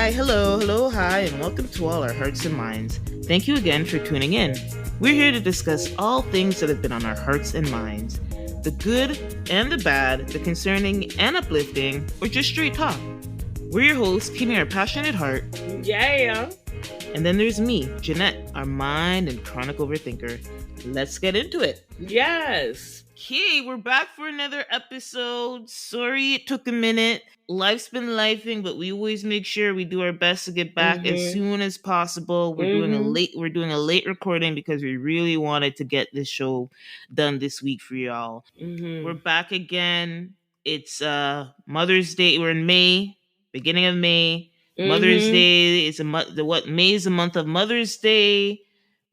Hi, and welcome to all our hearts and minds. Thank you again for tuning in. We're here to discuss all things that have been on our hearts and minds, the good and the bad, the concerning and uplifting, or just straight talk. We're your hosts, keeping our passionate heart. Yeah. And then there's me, Jeanette, our mind and chronic overthinker. Let's get into it. Yes. Okay, we're back for another episode. Sorry it took a minute. Life's been lifing, but we always make sure we do our best to get back as soon as possible. We're doing a late recording because we really wanted to get this show done this week for y'all. We're back again. It's Mother's Day. We're in May, beginning of May. Mother's Day is May is a month of Mother's Day.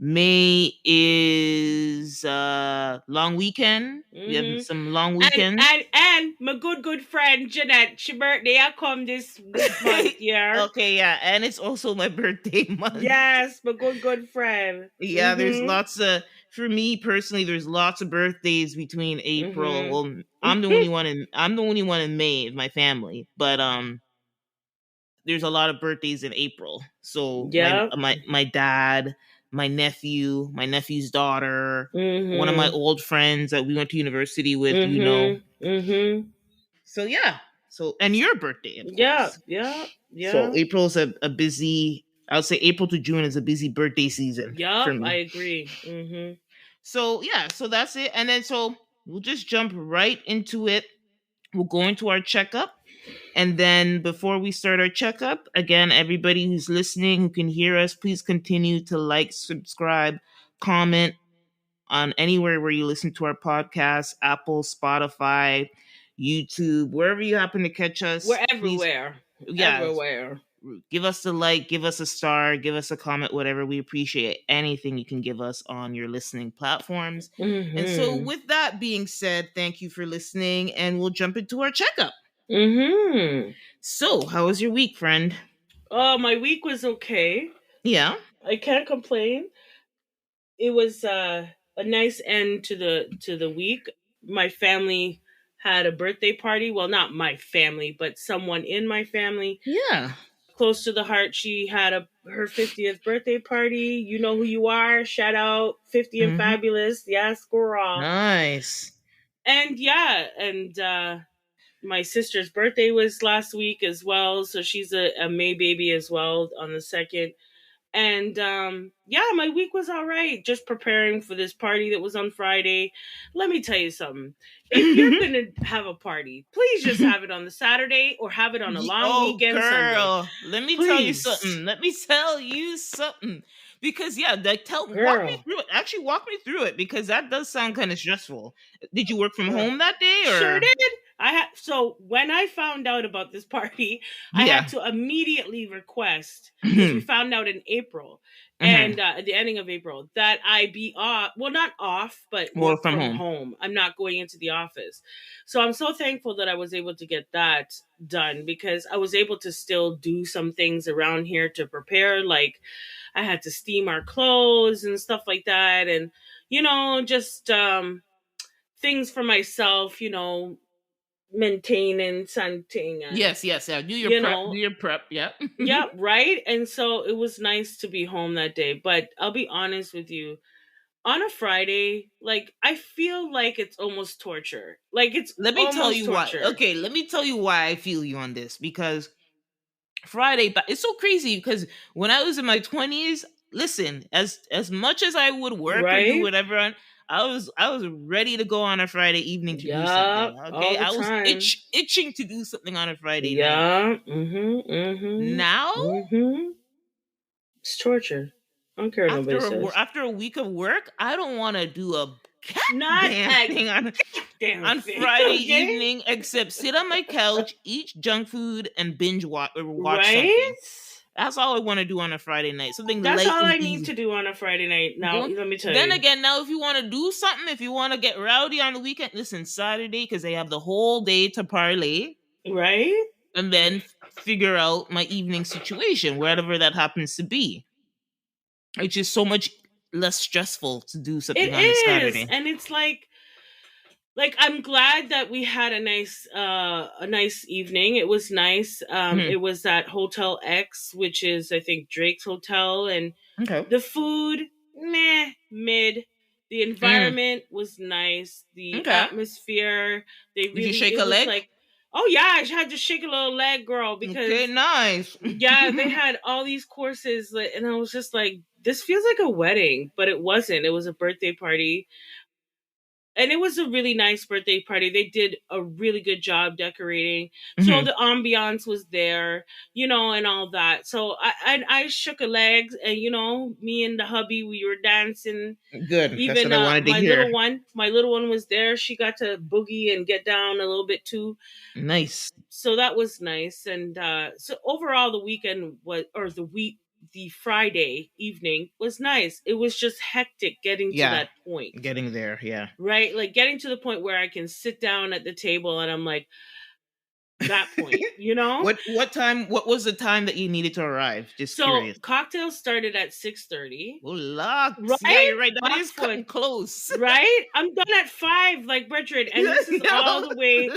May is long weekend. We have some long weekends. And my good friend Jeanette, she birthday I come this month, yeah. Okay, yeah, and it's also my birthday month. Yes, my good friend. Yeah, there's lots of, for me personally, there's lots of birthdays between April. Well, I'm the only one in May of my family, but there's a lot of birthdays in April. So my dad, my nephew, my nephew's daughter, one of my old friends that we went to university with, you know. So yeah. So, and your birthday, of course. Yeah. So April's a busy, I would say April to June is a busy birthday season. Yeah, for me. I agree. So yeah, so that's it. And then so we'll just jump right into it. We'll go into our checkup. And then before we start our checkup, again, everybody who's listening, who can hear us, please continue to like, subscribe, comment on anywhere where you listen to our podcast, Apple, Spotify, YouTube, wherever you happen to catch us. We're everywhere. Everywhere. Give us a like, give us a star, give us a comment, whatever. We appreciate anything you can give us on your listening platforms. And so with that being said, thank you for listening, and we'll jump into our checkup. So, how was your week, friend? Oh, my week was okay. Yeah. I can't complain. It was a nice end to the week. My family had a birthday party. Well, not my family, but someone in my family. Yeah. Close to the heart. She had her 50th birthday party. You know who you are. Shout out 50 and Fabulous. Yes, girl. Nice. And yeah, my sister's birthday was last week as well. So she's a May baby as well on the 2nd. And my week was all right. Just preparing for this party that was on Friday. Let me tell you something. If you're going to have a party, please just have it on the Saturday or have it on a long weekend girl. Sunday. Let me tell you something. Because walk me through it. Actually, walk me through it, because that does sound kind of stressful. Did you work from home that day? Or? Sure did. So when I found out about this party, I had to immediately request, because we found out in April, and at the ending of April, that I be off. Well, not off, but work from home. I'm not going into the office. So I'm so thankful that I was able to get that done, because I was able to still do some things around here to prepare. Like I had to steam our clothes and stuff like that. And, just things for myself, maintaining something. Yes. Do your prep. Yeah. Yeah. Right. And so it was nice to be home that day. But I'll be honest with you, on a Friday, like, I feel like it's almost torture. Like, let me tell you torture. why. Okay. Let me tell you why I feel you on this, because Friday, but it's so crazy, because when I was in my 20s, listen, as much as I would work or do whatever, I was ready to go on a Friday evening to do something. Okay, I was itching to do something on a Friday night. Now, it's torture. I don't care what nobody says. After a week of work, I don't want to do a thing on Friday evening, except sit on my couch, eat junk food, and binge watch something. That's all I want to do on a Friday night. Something That's light all and I easy. need to do on a Friday night. Now, let me tell you. Then again, now if you want to do something, if you want to get rowdy on the weekend, listen, Saturday, because they have the whole day to parlay. Right? And then figure out my evening situation, wherever that happens to be. It's just so much less stressful to do something on a Saturday. And it's like like, I'm glad that we had a nice evening. It was nice. It was at Hotel X, which is, I think, Drake's hotel, and Okay. the food, meh, mid. The environment was nice. The Okay. atmosphere, Did you shake it a was leg? like, oh yeah, I had to shake a little leg, girl, Okay, because nice. yeah, they had all these courses, and I was just like, this feels like a wedding, but it wasn't. It was a birthday party, and it was a really nice birthday party. They did a really good job decorating, so the ambiance was there, and all that. So I shook a leg, and me and the hubby, we were dancing. Good. That's Even what I wanted to hear. my little one was there. She got to boogie and get down a little bit too. Nice. So that was nice. And so overall, the weekend the Friday evening was nice. It was just hectic getting to that point. Getting there, yeah. Right? Like getting to the point where I can sit down at the table and I'm like, that point, What was the time that you needed to arrive? Just curious. Cocktails started at 6:30. Oh, lots. Right? Yeah, you're right. That is cutting close. Right? I'm done at 5, like Richard, and this is all the way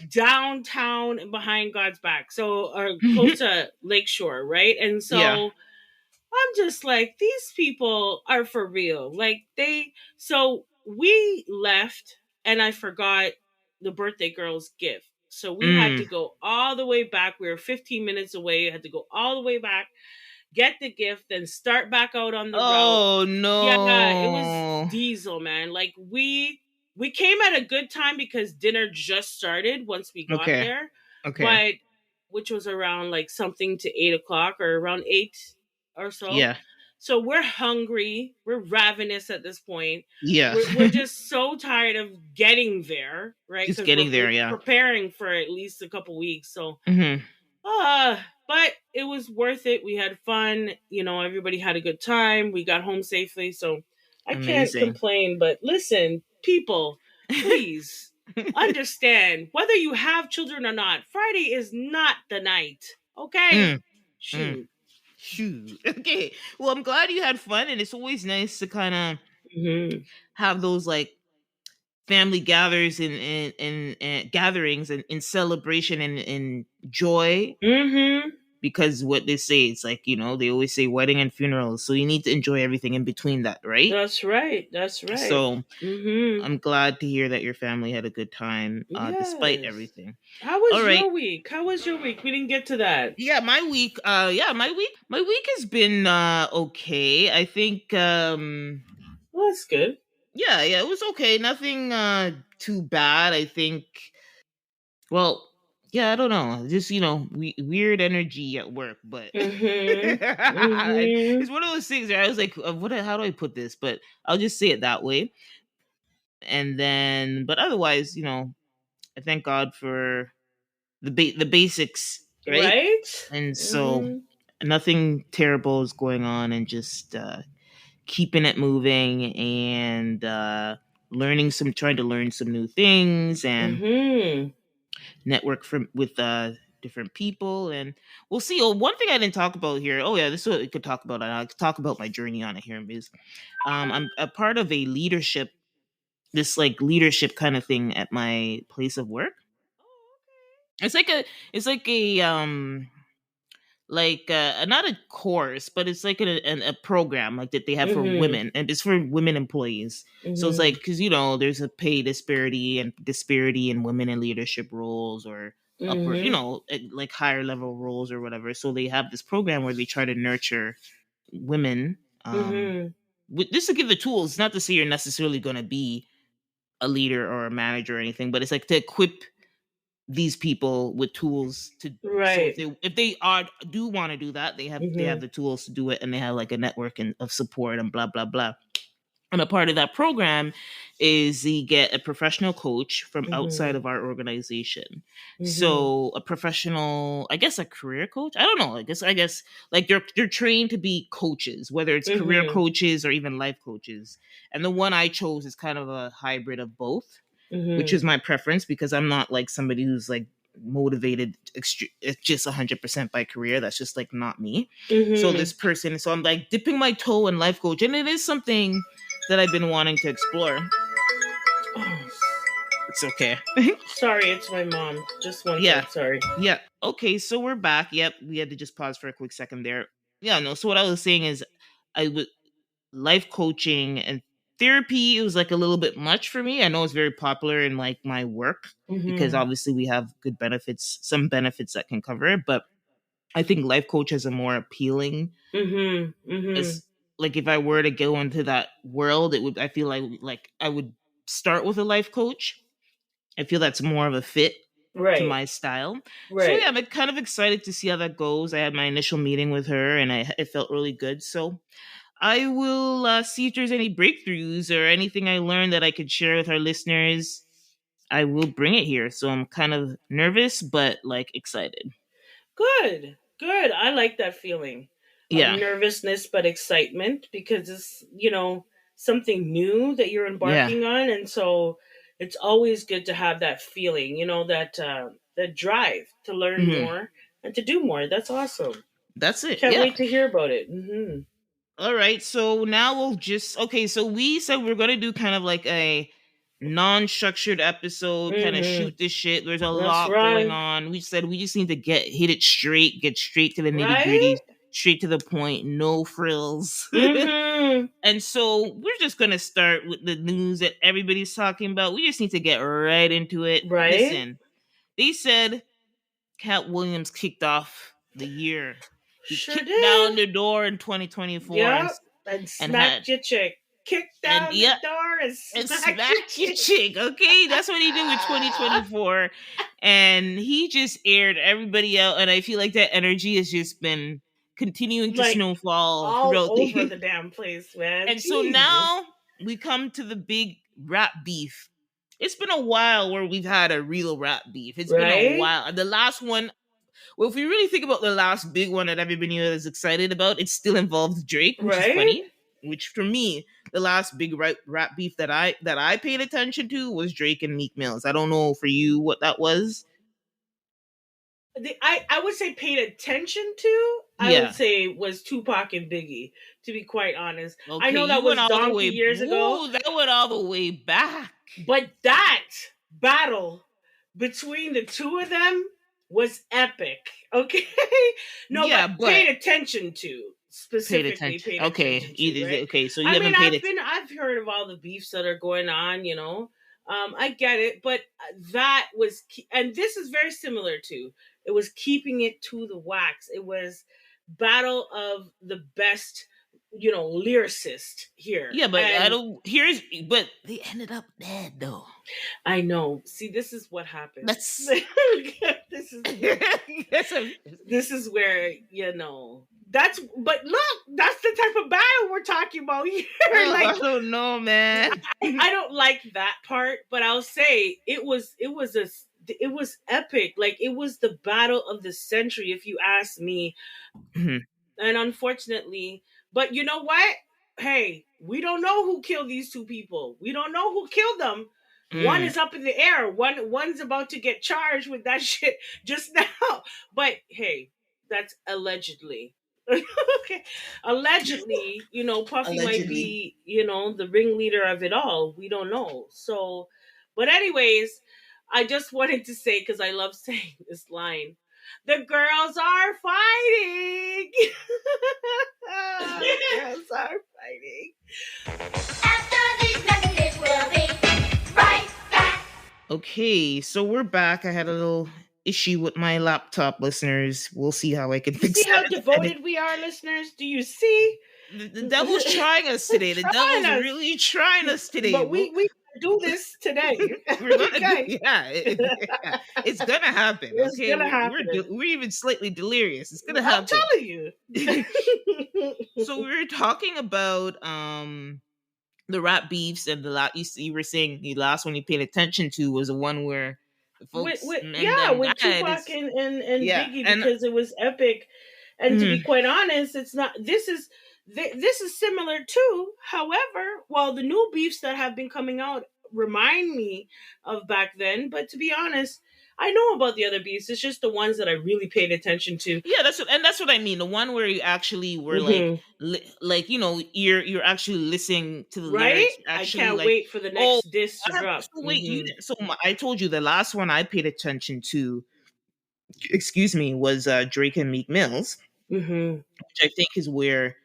downtown and behind God's back. So, or close to Lakeshore, right? And so I'm just like, these people are for real. Like so we left and I forgot the birthday girl's gift. So we had to go all the way back. We were 15 minutes away. Had to go all the way back, get the gift, then start back out on the route. Oh no. Yeah, it was diesel, man. Like we came at a good time because dinner just started once we got there. Okay. But which was around like something to 8:00 or around 8 or so. Yeah. So we're hungry. We're ravenous at this point. Yeah. We're just so tired of getting there, right? Just getting there, yeah. Preparing for at least a couple weeks. So but it was worth it. We had fun. Everybody had a good time. We got home safely. So I can't complain. But listen, people, please understand, whether you have children or not, Friday is not the night. Okay? Shoot. Okay. Well, I'm glad you had fun, and it's always nice to kind of have those like family gatherings and gatherings and in celebration and joy. Because what they say, it's like, they always say wedding and funerals, so you need to enjoy everything in between that, right? That's right. So I'm glad to hear that your family had a good time, despite everything. How was your week? We didn't get to that. Yeah, my week has been okay. I think well, that's good. Yeah, it was okay. Nothing too bad, I think. Well, yeah, I don't know. Just, weird energy at work, but it's one of those things where I was like, how do I put this? But I'll just say it that way. And then, but otherwise, I thank God for the basics, right? And so nothing terrible is going on, and just keeping it moving and trying to learn some new things and network with different people, and we'll see. Oh, one thing I didn't talk about here. Oh yeah, this is what we could talk about. I could talk about my journey on it here. Is I'm a part of a leadership kind of thing at my place of work. It's like not a course, but it's like a program like that they have for women, and it's for women employees. So it's like, because there's a pay disparity in women in leadership roles or upper, like higher level roles or whatever. So they have this program where they try to nurture women, just to give the tools. Not to say you're necessarily going to be a leader or a manager or anything, but it's like to equip these people with tools to, right. So if they do want to do that, they have the tools to do it, and they have like a network of support and blah blah blah. And a part of that program is they get a professional coach from outside of our organization. So a professional, I guess, a career coach. I don't know. I guess like they're trained to be coaches, whether it's career coaches or even life coaches. And the one I chose is kind of a hybrid of both. Which is my preference, because I'm not like somebody who's like motivated just 100% by career. That's just like not me. So I'm like dipping my toe in life coach, and it is something that I've been wanting to explore. It's okay. Sorry, it's my mom. Just one Yeah. sec. Sorry. Yeah. Okay, so we're back. Yep, we had to just pause for a quick second there. Yeah, no. So what I was saying is, I would life coaching and therapy. It was like a little bit much for me. I know it's very popular in like my work because obviously we have good benefits, some benefits that can cover it. But I think life coach has a more appealing. As like if I were to go into that world, it would. I feel like I would start with a life coach. I feel that's more of a fit to Right. my style. So Right. yeah, I'm kind of excited to see how that goes. I had my initial meeting with her, and it felt really good. So I will see if there's any breakthroughs or anything I learned that I could share with our listeners. I will bring it here. So I'm kind of nervous, but like excited. Good. Good. I like that feeling of Yeah. nervousness but excitement because it's, something new that you're Yeah. embarking on, and so it's always good to have that feeling, that drive to learn Hmm. more and to do more. That's awesome. That's it. Can't Yeah. wait to hear about it. All right. So now we'll just okay. So we said we're gonna do kind of like a non-structured episode, kind of shoot this shit. There's a That's lot going right. on. We said we just need to hit it straight, get straight to the nitty Right? gritty, straight to the point, no frills. Mm-hmm. And so we're just gonna start with the news that everybody's talking about. We just need to get right into it. Right? Listen, they said Cat Williams kicked off the year. He Sure kicked did. down the door in 2024 Yep. And and smacked your chick. Kick and down the yeah, door and and smack your smack your chick. chick. Okay, that's what he did with 2024, and he just aired everybody out. And I feel like that energy has just been continuing to Like snowfall all throughout over the. the damn place, man. And so Jesus. now we come to the big rap beef. It's been a while where we've had a real rap beef. It's been a Right? while. The last one, well, if we really think about the last big one that everybody is excited about, it still involves Drake, which is Right? funny. Which for me, the last big rap beef that I paid attention to was Drake and Meek Mills. I don't know for you what that was. I would say paid attention to, I would Yeah. say was Tupac and Biggie, to be quite honest. I Okay, know that you went was all the donkey way. years ago, Ooh, that went all the way back. but that battle between the two of them was epic. Okay? No, Yeah, but but paid attention to. paid Specifically attention. paid Okay, attention to, right? okay, so you I mean, haven't paid it. I've heard of all the beefs that are going on. I get it, but that was and this is very similar to, it was keeping it to the wax. It was battle of the best, lyricist here. Yeah, but I And don't. But they ended up dead though. I know. See, this is what happens. That's this is this is where that's. But look, that's the type of battle we're talking about here. I don't know, man. I don't like that part, but I'll say it was epic. Like, it was the battle of the century, if you ask me. And unfortunately, but you know what? Hey, we don't know who killed these two people. We don't know who killed them. One is up in the air. One's about to get charged with that shit just now. But hey, that's allegedly. Okay. Allegedly, Puffy might be, the ringleader of it all. We don't know. So, but anyways, I just wanted to say, because I love saying this line, the girls are fighting. The girls are fighting. After these messages, we'll be right back. Okay, so we're back. I had a little issue with my laptop, listeners. We'll see how I can fix See how devoted we are, listeners? Do you see? The devil's trying us today. The devil's really trying us today. But we do this today. We're gonna it's gonna happen. It's okay, gonna happen. We're even slightly delirious. It's gonna happen. I'm telling you. So we were talking about the rap beefs, and you were saying the last one you paid attention to was the one where the folks with Tupac and Biggie, because it was epic. And to be quite honest, it's not. This is similar too. However, while the new beefs that have been coming out remind me of back then, but to be honest, I know about the other beefs. It's just the ones that I really paid attention to. Yeah, that's what I mean. The one where you actually were like you're actually listening to the Right? lyrics. I Actually, can't like, wait for the oh, next disc to drop. so wait, I told you the last one I paid attention to, excuse me, was Drake and Meek Mills, which I think is where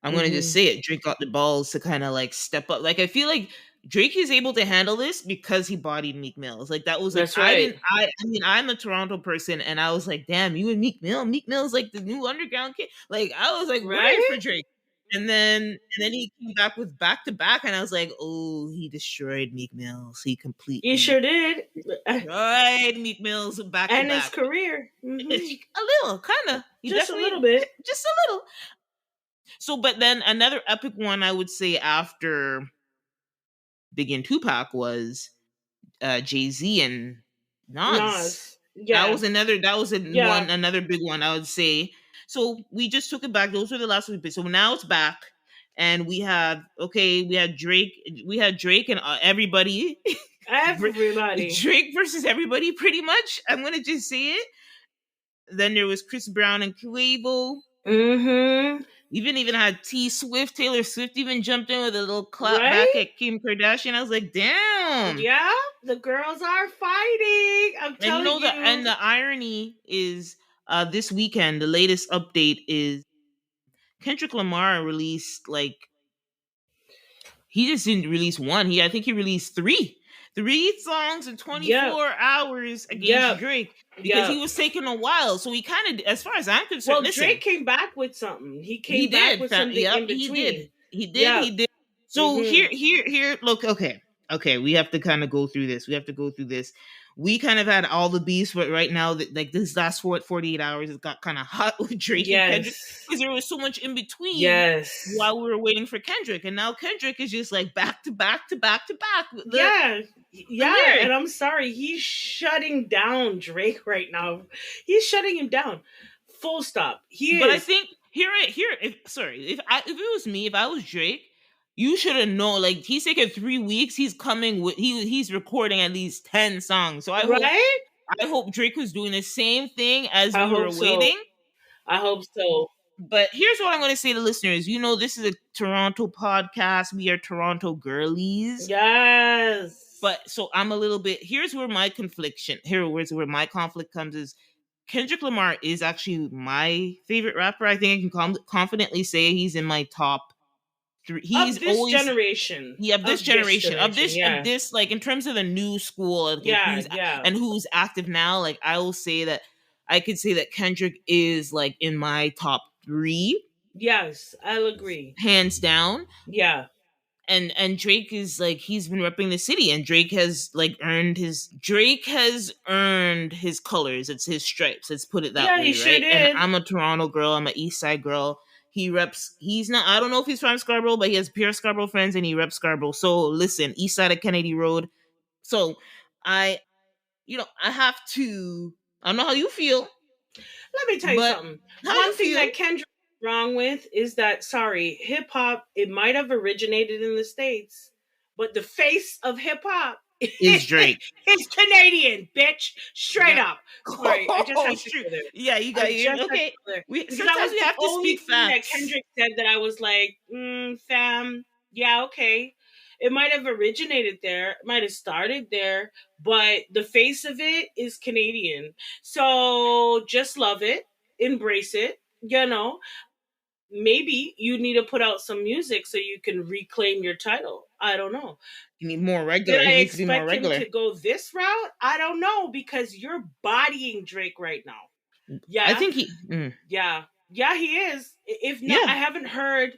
I'm gonna just say it. Drake got the balls to kind of like step up. Like I feel like Drake is able to handle this because he bodied Meek Mills. Like that was like That's right. I mean I'm a Toronto person and I was like, damn, you and Meek Mill. Meek Mill's like the new underground kid. Like I was like worried for Drake. And then he came back with back to back, and I was like, oh, he destroyed Meek Mills. He completely. He sure did. Destroyed Meek Mills back and to back. his career. A little, kind of. Just a little bit. Just a little. So, but then another epic one I would say after Biggie and Tupac was Jay-Z and Nas. Yeah. That was another big one I would say. So we just took it back. Those were the last week. So now it's back. And we had Drake and everybody. Everybody. Drake versus everybody, pretty much. I'm gonna just say it. Then there was Chris Brown and Quavo. Even had T Swift, Taylor Swift even jumped in with a little clap back at Kim Kardashian. I was like, damn. Yeah, the girls are fighting. I'm telling you. And the irony is this weekend, the latest update is Kendrick Lamar released he just didn't release one. I think he released three songs in 24 hours against Drake because he was taking a while. So he kind of, as far as I'm concerned, Drake came back with something. He came back with something in between. He did. So here. Look, okay. We have to kind of go through this. We kind of had all the beefs, but right now, like this last 48 hours, it got kind of hot with Drake and Kendrick because there was so much in between. While we were waiting for Kendrick, and now Kendrick is just like back to back to back to back. And I'm sorry, he's shutting down Drake right now. He's shutting him down. Full stop. But I think if it was me, if I was Drake. You should have known, like, he's taking 3 weeks. He's coming with, he's recording at least 10 songs. So I hope Drake was doing the same thing as we were waiting. I hope so. But here's what I'm going to say to listeners. This is a Toronto podcast. We are Toronto girlies. Yes. But so I'm a little bit, here's where my conflict comes is Kendrick Lamar is actually my favorite rapper. I think I can confidently say he's in my top. He's of this generation, like in terms of the new school, and who's active now. Like I will say that I could say that Kendrick is like in my top 3. Yes, I'll agree, hands down. Yeah, and Drake is like he's been repping the city, and Drake has earned his colors. It's his stripes. Let's put it that way, he right? Sure did. And I'm a Toronto girl. I'm an East Side girl. He's not, I don't know if he's from Scarborough, but he has pure Scarborough friends and he reps Scarborough. So listen, East Side of Kennedy Road. So I have to, I don't know how you feel. Let me tell you something. One thing that Kendrick is wrong with is that, hip hop, it might have originated in the States, but the face of hip hop is Drake. It's Canadian, bitch. Straight up. Sorry, I just have to go there. Yeah, you got it. Okay. Sometimes we have to speak facts. That Kendrick said that I was like, fam, yeah, okay. It might have originated there, it might have started there, but the face of it is Canadian. So just love it, embrace it, Maybe you need to put out some music so you can reclaim your title. I don't know. You need more regular. Did I expect him to go this route? I don't know, because you're bodying Drake right now. Yeah, I think he. Yeah, he is. If not, I haven't heard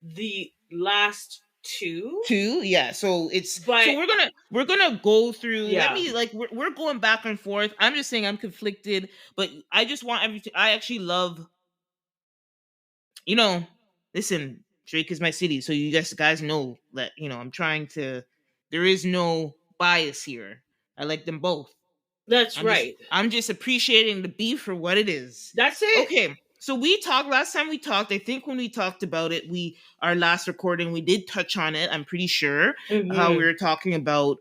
the last two. Yeah. So we're gonna go through. Let me we're going back and forth. I'm just saying I'm conflicted, but I just want everything. I actually love. Listen, Drake is my city, so you guys know that, I'm trying to, there is no bias here. I like them both. That's right. I'm just appreciating the beef for what it is. That's it. Okay, so last time we talked, I think when we talked about it, our last recording, we did touch on it, I'm pretty sure, how we were talking about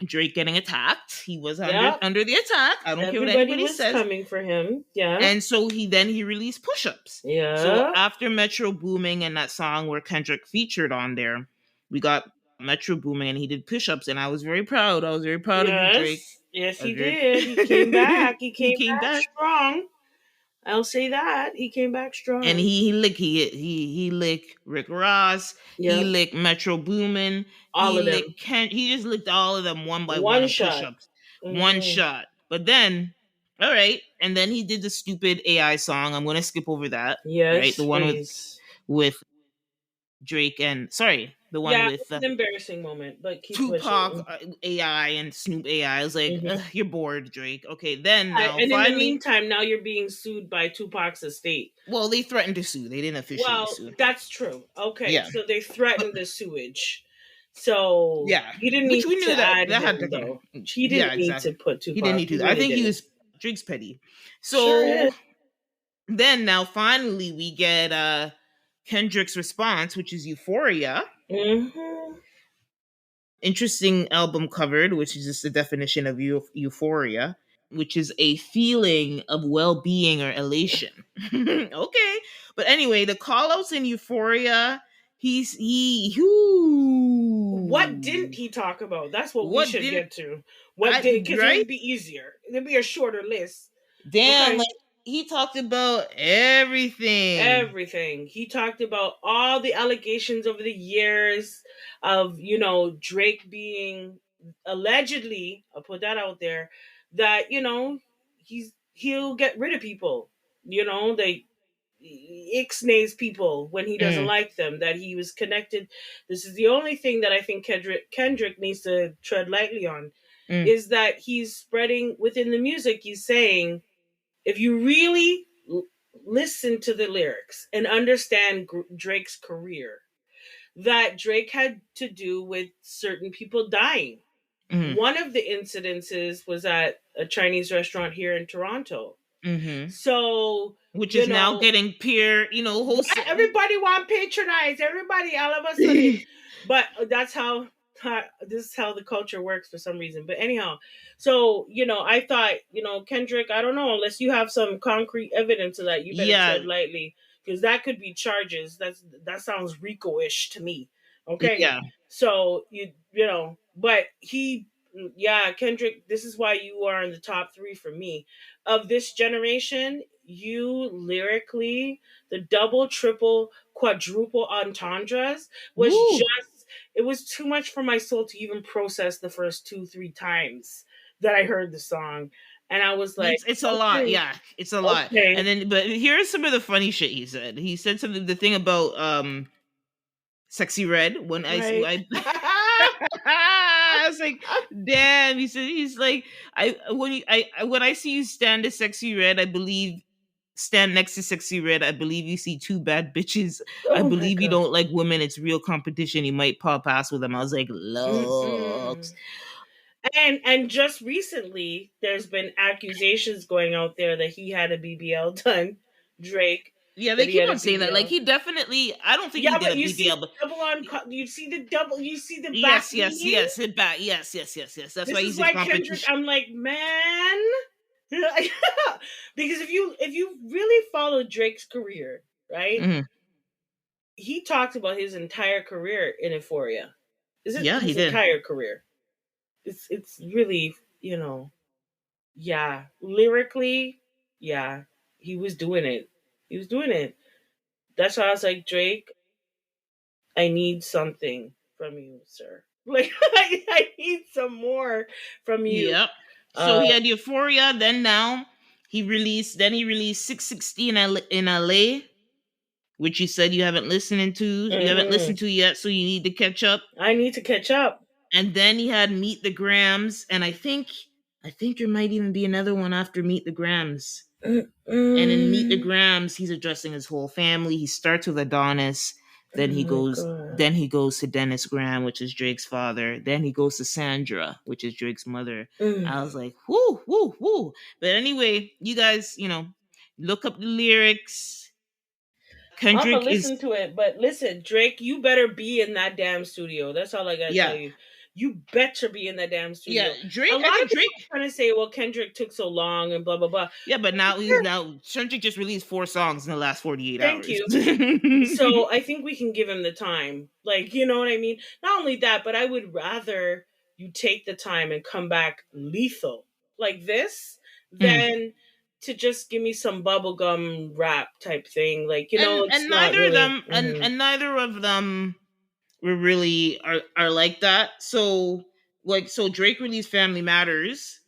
Drake getting attacked. He was under the attack. I don't care what anybody says. Everybody was coming for him. Yeah. And so he released Push-Ups. Yeah. So after Metro Booming and that song where Kendrick featured on there, we got Metro Booming and he did Push-Ups, and I was very proud. I was very proud of you, Drake. Yes, he did. He came back. He came back strong. I'll say that. He came back strong. And he licked Rick Ross. Yep. He licked Metro Boomin. All of them. He just licked all of them one by one shot. Push-Ups. Mm-hmm. One shot. But then, all right, and then he did the stupid AI song. I'm going to skip over that. Yes, right? The one with Drake and the one with it's an embarrassing moment, but keep Tupac AI and Snoop AI. I was like, you're bored, Drake. Okay, then now and finally, in the meantime, now you're being sued by Tupac's estate. Well, they threatened to sue. They didn't officially sue. Well, that's true. Okay, so they threatened the sewage. So he didn't need to add him, though. He didn't need to put Tupac. He didn't need to. I think he was Drake's petty. So then now finally we get Kendrick's response, which is Euphoria. Mm-hmm. Interesting album covered, which is just the definition of euphoria, which is a feeling of well-being or elation. Okay. But anyway, the call-outs in Euphoria, what didn't he talk about? That's what we should get to. Because it would be easier. It'd be a shorter list. Damn, okay. He talked about everything. Everything. He talked about all the allegations over the years of, Drake being allegedly, I'll put that out there, that, he'll get rid of people. They ixnays people when he doesn't like them, that he was connected. This is the only thing that I think Kendrick needs to tread lightly on, is that he's spreading within the music. He's saying, if you really listen to the lyrics and understand Drake's career, that Drake had to do with certain people dying. Mm-hmm. One of the incidences was at a Chinese restaurant here in Toronto. Mm-hmm. So, which is now getting wholesale. Everybody want patronize. Everybody, all of a sudden. But that's how this is how the culture works for some reason. But anyhow, so, I thought, Kendrick, I don't know, unless you have some concrete evidence of that, you better tread lightly, because that could be charges. That sounds RICO-ish to me. Okay. Yeah. So, but Kendrick, this is why you are in the top 3 for me. Of this generation, you lyrically, the double, triple, quadruple entendres was it was too much for my soul to even process the first 2-3 times that I heard the song. And I was like, it's a lot. Yeah, it's a lot. And then, but here's some of the funny shit he said. He said something, the thing about Sexy Red. When I was like, damn. He said, he's like, when I see you stand to Sexy Red, stand next to Sexy Red, I believe you see 2 bad bitches. I believe you don't like women. It's real competition. You might pop ass with them. I was like, looks. And just recently, there's been accusations going out there that he had a BBL done, Drake. Yeah, they keep on saying that. Like, he definitely, I don't think he did a BBL. But you see the back. Yes. That's why he's in competition. Kendrick, I'm like, man. Because if you really follow Drake's career, right? Mm-hmm. He talked about his entire career in Euphoria. His entire career. It's really, lyrically, he was doing it. That's why I was like, Drake, I need something from you, sir. Like, I need some more from you. Yep. So he had Euphoria. Then now he released 660 in LA, which you said you haven't listened to. You haven't listened to yet, so you need to catch up. I need to catch up. And then he had Meet the Grams, and I think there might even be another one after Meet the Grams. And in Meet the Grams, he's addressing his whole family. He starts with Adonis. Then he goes to Dennis Graham, which is Drake's father. Then he goes to Sandra, which is Drake's mother. I was like, whoo. But anyway, you guys, look up the lyrics. Kendrick I'm gonna listen to it, but listen, Drake, you better be in that damn studio. That's all I gotta tell you. you better be in the damn studio. Yeah, Drake. A lot I of think people Drake. are trying to say, well, Kendrick took so long and blah blah blah. Yeah, but now Kendrick just released 4 songs in the last 48 Thank hours. you. So I think we can give him the time. Like, you know what I mean? Not only that, but I would rather you take the time and come back lethal like this than to just give me some bubblegum rap type thing. Like, you know, it's and not neither of really. them and neither of them were really are like that. So Drake released Family Matters,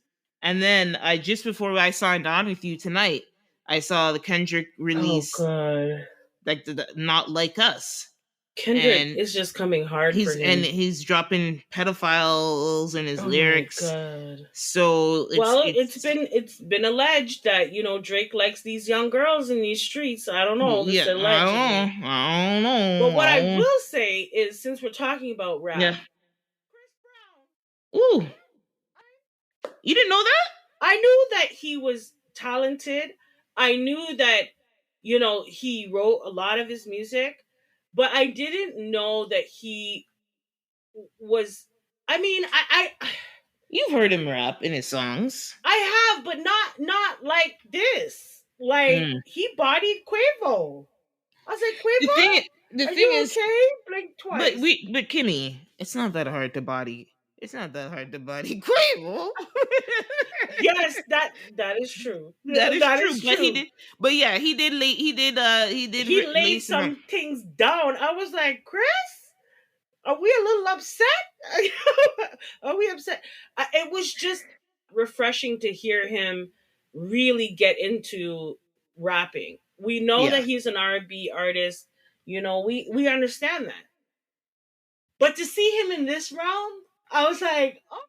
and then I just before I signed on with you tonight, I saw the Kendrick Oh release god. like the Not Like Us. Kendrick And is just coming hard for him. he's dropping pedophiles in his Oh lyrics. my god. So it's been alleged that, you know, Drake likes these young girls in these streets. I don't know. This yeah, allegedly. I don't know. But what I will say is, since we're talking about rap, yeah. Ooh, you didn't know that? I knew that he was talented. I knew that, you know, he wrote a lot of his music, but I didn't know that he was. I mean, You've heard him rap in his songs. I have, but not like this. Like he bodied Quavo. I was like, Quavo, The are thing you is, okay? Blink twice. But Kimmy, it's not that hard to body. It's not that hard to body Quavo. Yes, that is true. That is true. But he did he laid some things down. I was like, Chris, are we a little upset? Are we upset? It was just refreshing to hear him really get into rapping. We know that he's an R&B artist. You know, we understand that. But to see him in this realm, I was like, oh.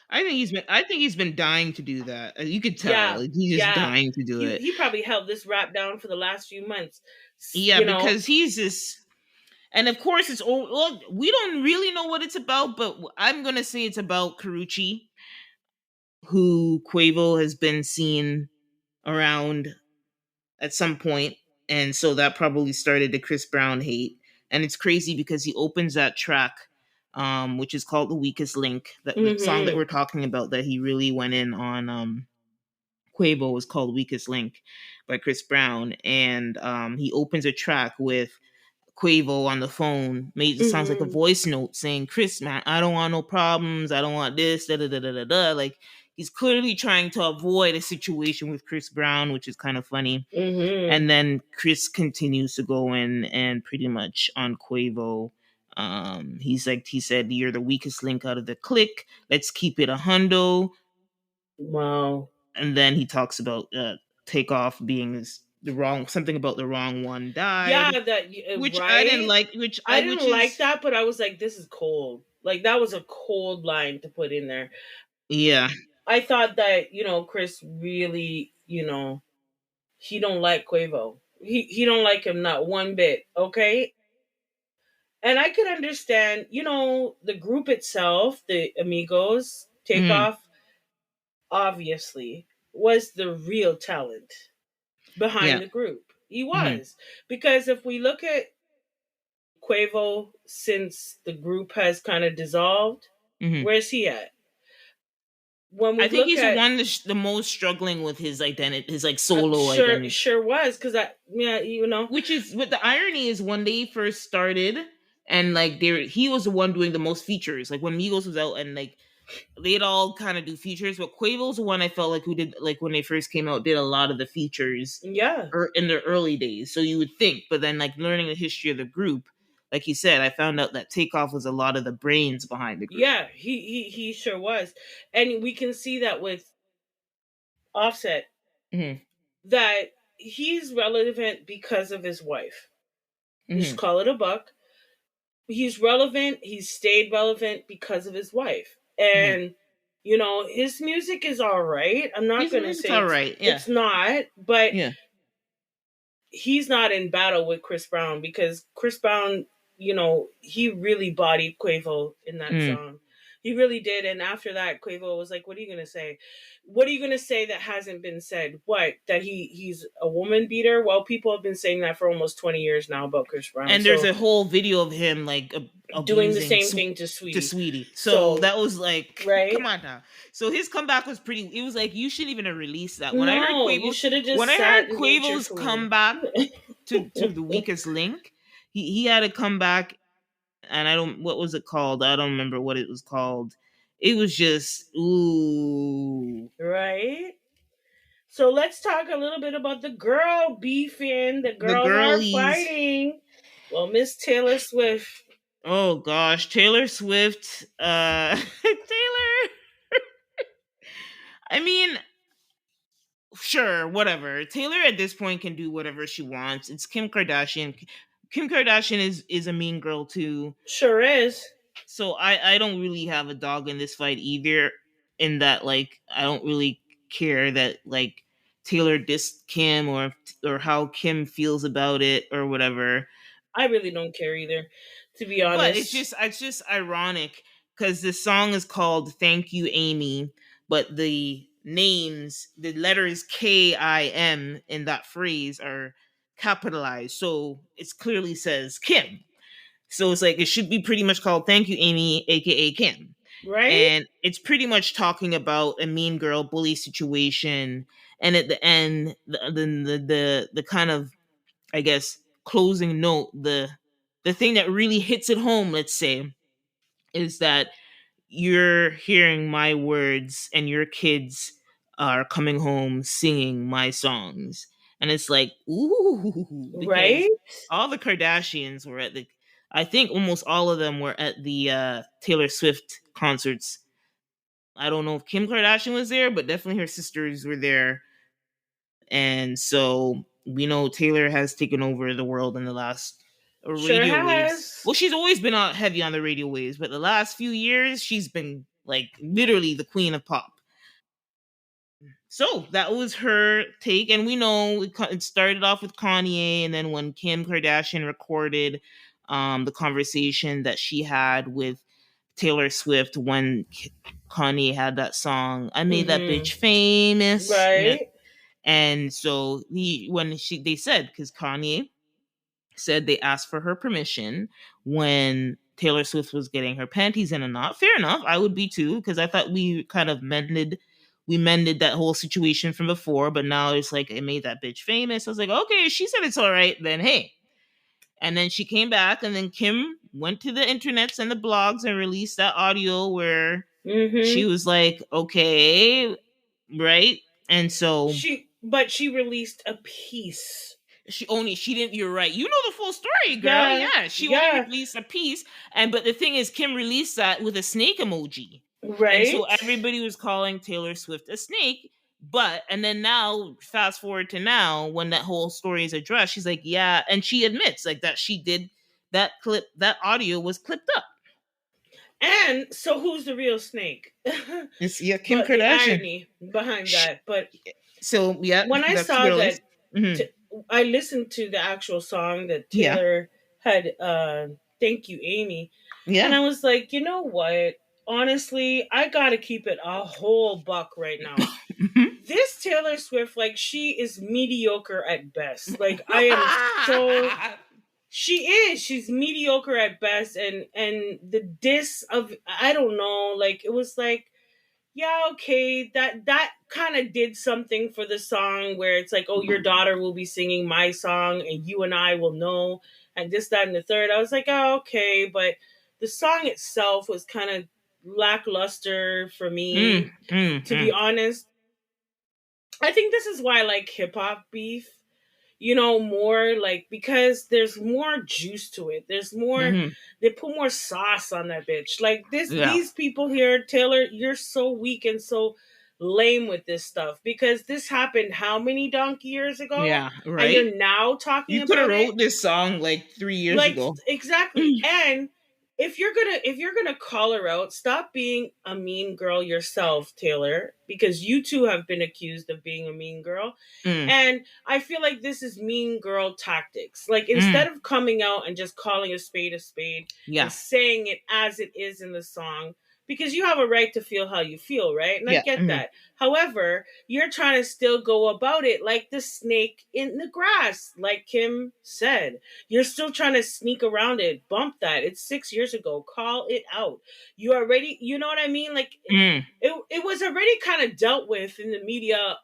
I think he's been dying to do that. You could tell. Yeah, like, he's just dying to do it. He probably held this rap down for the last few months. Yeah, because he's this. And of course, well, we don't really know what it's about, but I'm gonna say it's about Karrueche, who Quavo has been seen around at some point, and so that probably started the Chris Brown hate. And it's crazy because he opens that track, which is called "The Weakest Link." The song that we're talking about that he really went in on. Quavo was called "Weakest Link" by Chris Brown, and he opens a track with Quavo on the phone. It sounds like a voice note saying, "Chris, man, I don't want no problems. I don't want this, da da da da da." Like, he's clearly trying to avoid a situation with Chris Brown, which is kind of funny. And then Chris continues to go in and pretty much on Quavo. He said, "You're the weakest link out of the clique. Let's keep it a hundo." Wow. And then he talks about Takeoff being something about the wrong one died. Yeah, which right? I didn't like. I didn't like that, but I was like, this is cold. Like, that was a cold line to put in there. Yeah. I thought that, you know, Chris really, you know, he don't like Quavo. He don't like him not one bit, okay? And I could understand, you know, the group itself, the Amigos, Takeoff, obviously, was the real talent behind the group. He was. Because if we look at Quavo since the group has kind of dissolved, where's he at? I think he's the one the most struggling with his identity, his like solo identity. Sure was, because you know, which is what the irony is. When they first started, and like he was the one doing the most features. Like when Migos was out, and like they'd all kind of do features, but Quavo's the one I felt like who did, like when they first came out, did a lot of the features. Yeah, in their early days. So you would think, but then like learning the history of the group, like you said, I found out that Takeoff was a lot of the brains behind the group. Yeah, he sure was. And we can see that with Offset, that he's relevant because of his wife. Just call it a buck. He's relevant. He's stayed relevant because of his wife. And, you know, his music is all right. I'm not going to say all right. It's not, but he's not in battle with Chris Brown, because Chris Brown, you know, he really bodied Quavo in that song. He really did. And after that, Quavo was like, "What are you gonna say? What are you gonna say that hasn't been said? What, that he's a woman beater? Well, people have been saying that for almost 20 years now about Chris Brown. And there's a whole video of him like doing the abusing same thing to Sweetie. Sweetie. So that was like, right? Come on now. So his comeback was pretty. It was like, you shouldn't even have released that. When No, I heard Quavo, you should have just when I sat heard and Quavo's naturally. comeback to the weakest link, he had a comeback, and I don't, what was it called? I don't remember what it was called. It was just ooh. Right? So let's talk a little bit about the girl beefing. The girls girlies are fighting. Well, Miss Taylor Swift. Oh gosh, Taylor Swift. Taylor. I mean, sure, whatever. Taylor at this point can do whatever she wants. It's Kim Kardashian. Kim Kardashian is a mean girl too. Sure is. So I don't really have a dog in this fight either. In that, like, I don't really care that like Taylor dissed Kim or how Kim feels about it or whatever. I really don't care either, to be honest. But it's just ironic because the song is called "Thank You, Amy," but the names, the letters Kim in that phrase are capitalized, so it clearly says Kim. So it's like it should be pretty much called "Thank You, Amy," aka Kim. Right? And it's pretty much talking about a mean girl bully situation. And at the end, the kind of, I guess, closing note, the thing that really hits it home, let's say, is that you're hearing my words and your kids are coming home singing my songs. And it's like, ooh, right? All the Kardashians were at the, I think almost all of them were at the Taylor Swift concerts. I don't know if Kim Kardashian was there, but definitely her sisters were there. And so we know Taylor has taken over the world in the last radio waves. Well, she's always been heavy on the radio waves, but the last few years she's been like literally the queen of pop. So that was her take, and we know it started off with Kanye, and then when Kim Kardashian recorded the conversation that she had with Taylor Swift when Kanye had that song, "I Made That Bitch Famous," right? And so they said, because Kanye said they asked for her permission when Taylor Swift was getting her panties in a knot. Fair enough, I would be too, because I thought we kind of mended that whole situation from before, but now it's like, "I made that bitch famous." I was like, okay, she said it's all right, then hey. And then she came back, and then Kim went to the internets and the blogs and released that audio where she was like, okay, right? And so she released a piece. She didn't. You're right. You know the full story, girl. Yeah, she only released a piece, but the thing is, Kim released that with a snake emoji, right? And so everybody was calling Taylor Swift a snake. And then now, fast forward to now, when that whole story is addressed, she's like, yeah, and she admits like that she did that clip. That audio was clipped up. And so, who's the real snake? It's Kim Kardashian. The irony behind that, but so when I saw that. I listened to the actual song that Taylor had, "Thank You, Amy." Yeah. And I was like, you know what? Honestly, I gotta keep it a whole buck right now. This Taylor Swift, like, she is mediocre at best. Like, I am so... She's mediocre at best. And the diss of, I don't know, like, it was like, yeah, okay, that kind of did something for the song where it's like, oh, your daughter will be singing my song and you and I will know, and this, that, and the third. I was like, oh, okay, but the song itself was kind of lackluster for me, to be honest. I think this is why I like hip-hop beef, more, like, because there's more juice to it. There's more, they put more sauce on that bitch. Like, these people here, Taylor, you're so weak and so lame with this stuff, because this happened how many donkey years ago? Yeah, right. And you're now talking about it. You could have wrote this song like 3 years ago. Exactly. And if you're gonna call her out, stop being a mean girl yourself, Taylor, because you too have been accused of being a mean girl. And I feel like this is mean girl tactics. Like, instead of coming out and just calling a spade and saying it as it is in the song, because you have a right to feel how you feel, right? And I Yeah. get that. However, you're trying to still go about it like the snake in the grass, like Kim said. You're still trying to sneak around it. Bump that. It's 6 years ago. Call it out. You already, you know what I mean? Like, it was already kind of dealt with in the media,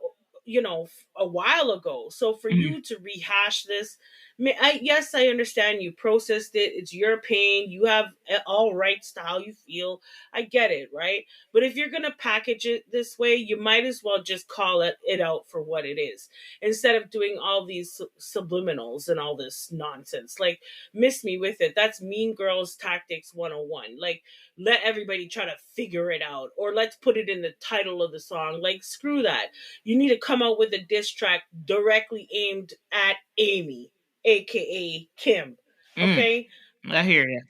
a while ago. So for you to rehash this, yes, I understand you processed it. It's your pain. You have all rights to how you feel. I get it, right? But if you're gonna package it this way, you might as well just call it out for what it is, instead of doing all these subliminals and all this nonsense. Like, miss me with it. That's Mean Girls Tactics 101. Like, let everybody try to figure it out, or let's put it in the title of the song. Like, screw that. You need to come out with a diss track directly aimed at Amy, aka Kim. Okay? I hear you.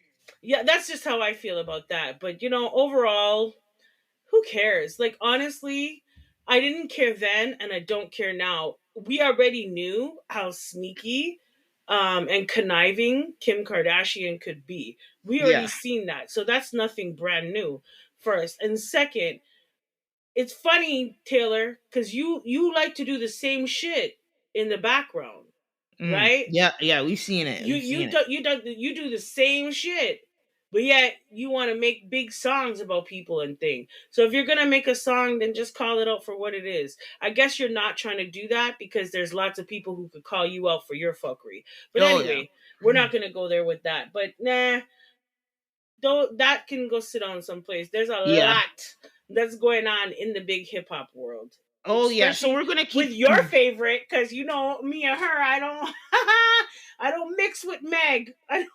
Yeah, that's just how I feel about that. But overall, who cares? Like, honestly, I didn't care then and I don't care now. We already knew how sneaky and conniving Kim Kardashian could be. We already Yeah. seen that. So that's nothing brand new, first. And second, it's funny, Taylor, because you like to do the same shit in the background, right? Yeah, we've seen it. You do the same shit, but yet you want to make big songs about people and things. So if you're gonna make a song, then just call it out for what it is. I guess you're not trying to do that because there's lots of people who could call you out for your fuckery. But anyway, we're not gonna go there with that. But nah, though that can go sit on someplace. There's a lot that's going on in the big hip hop world. Oh yeah, so we're gonna keep with your favorite, because me and her, I don't mix with Meg. I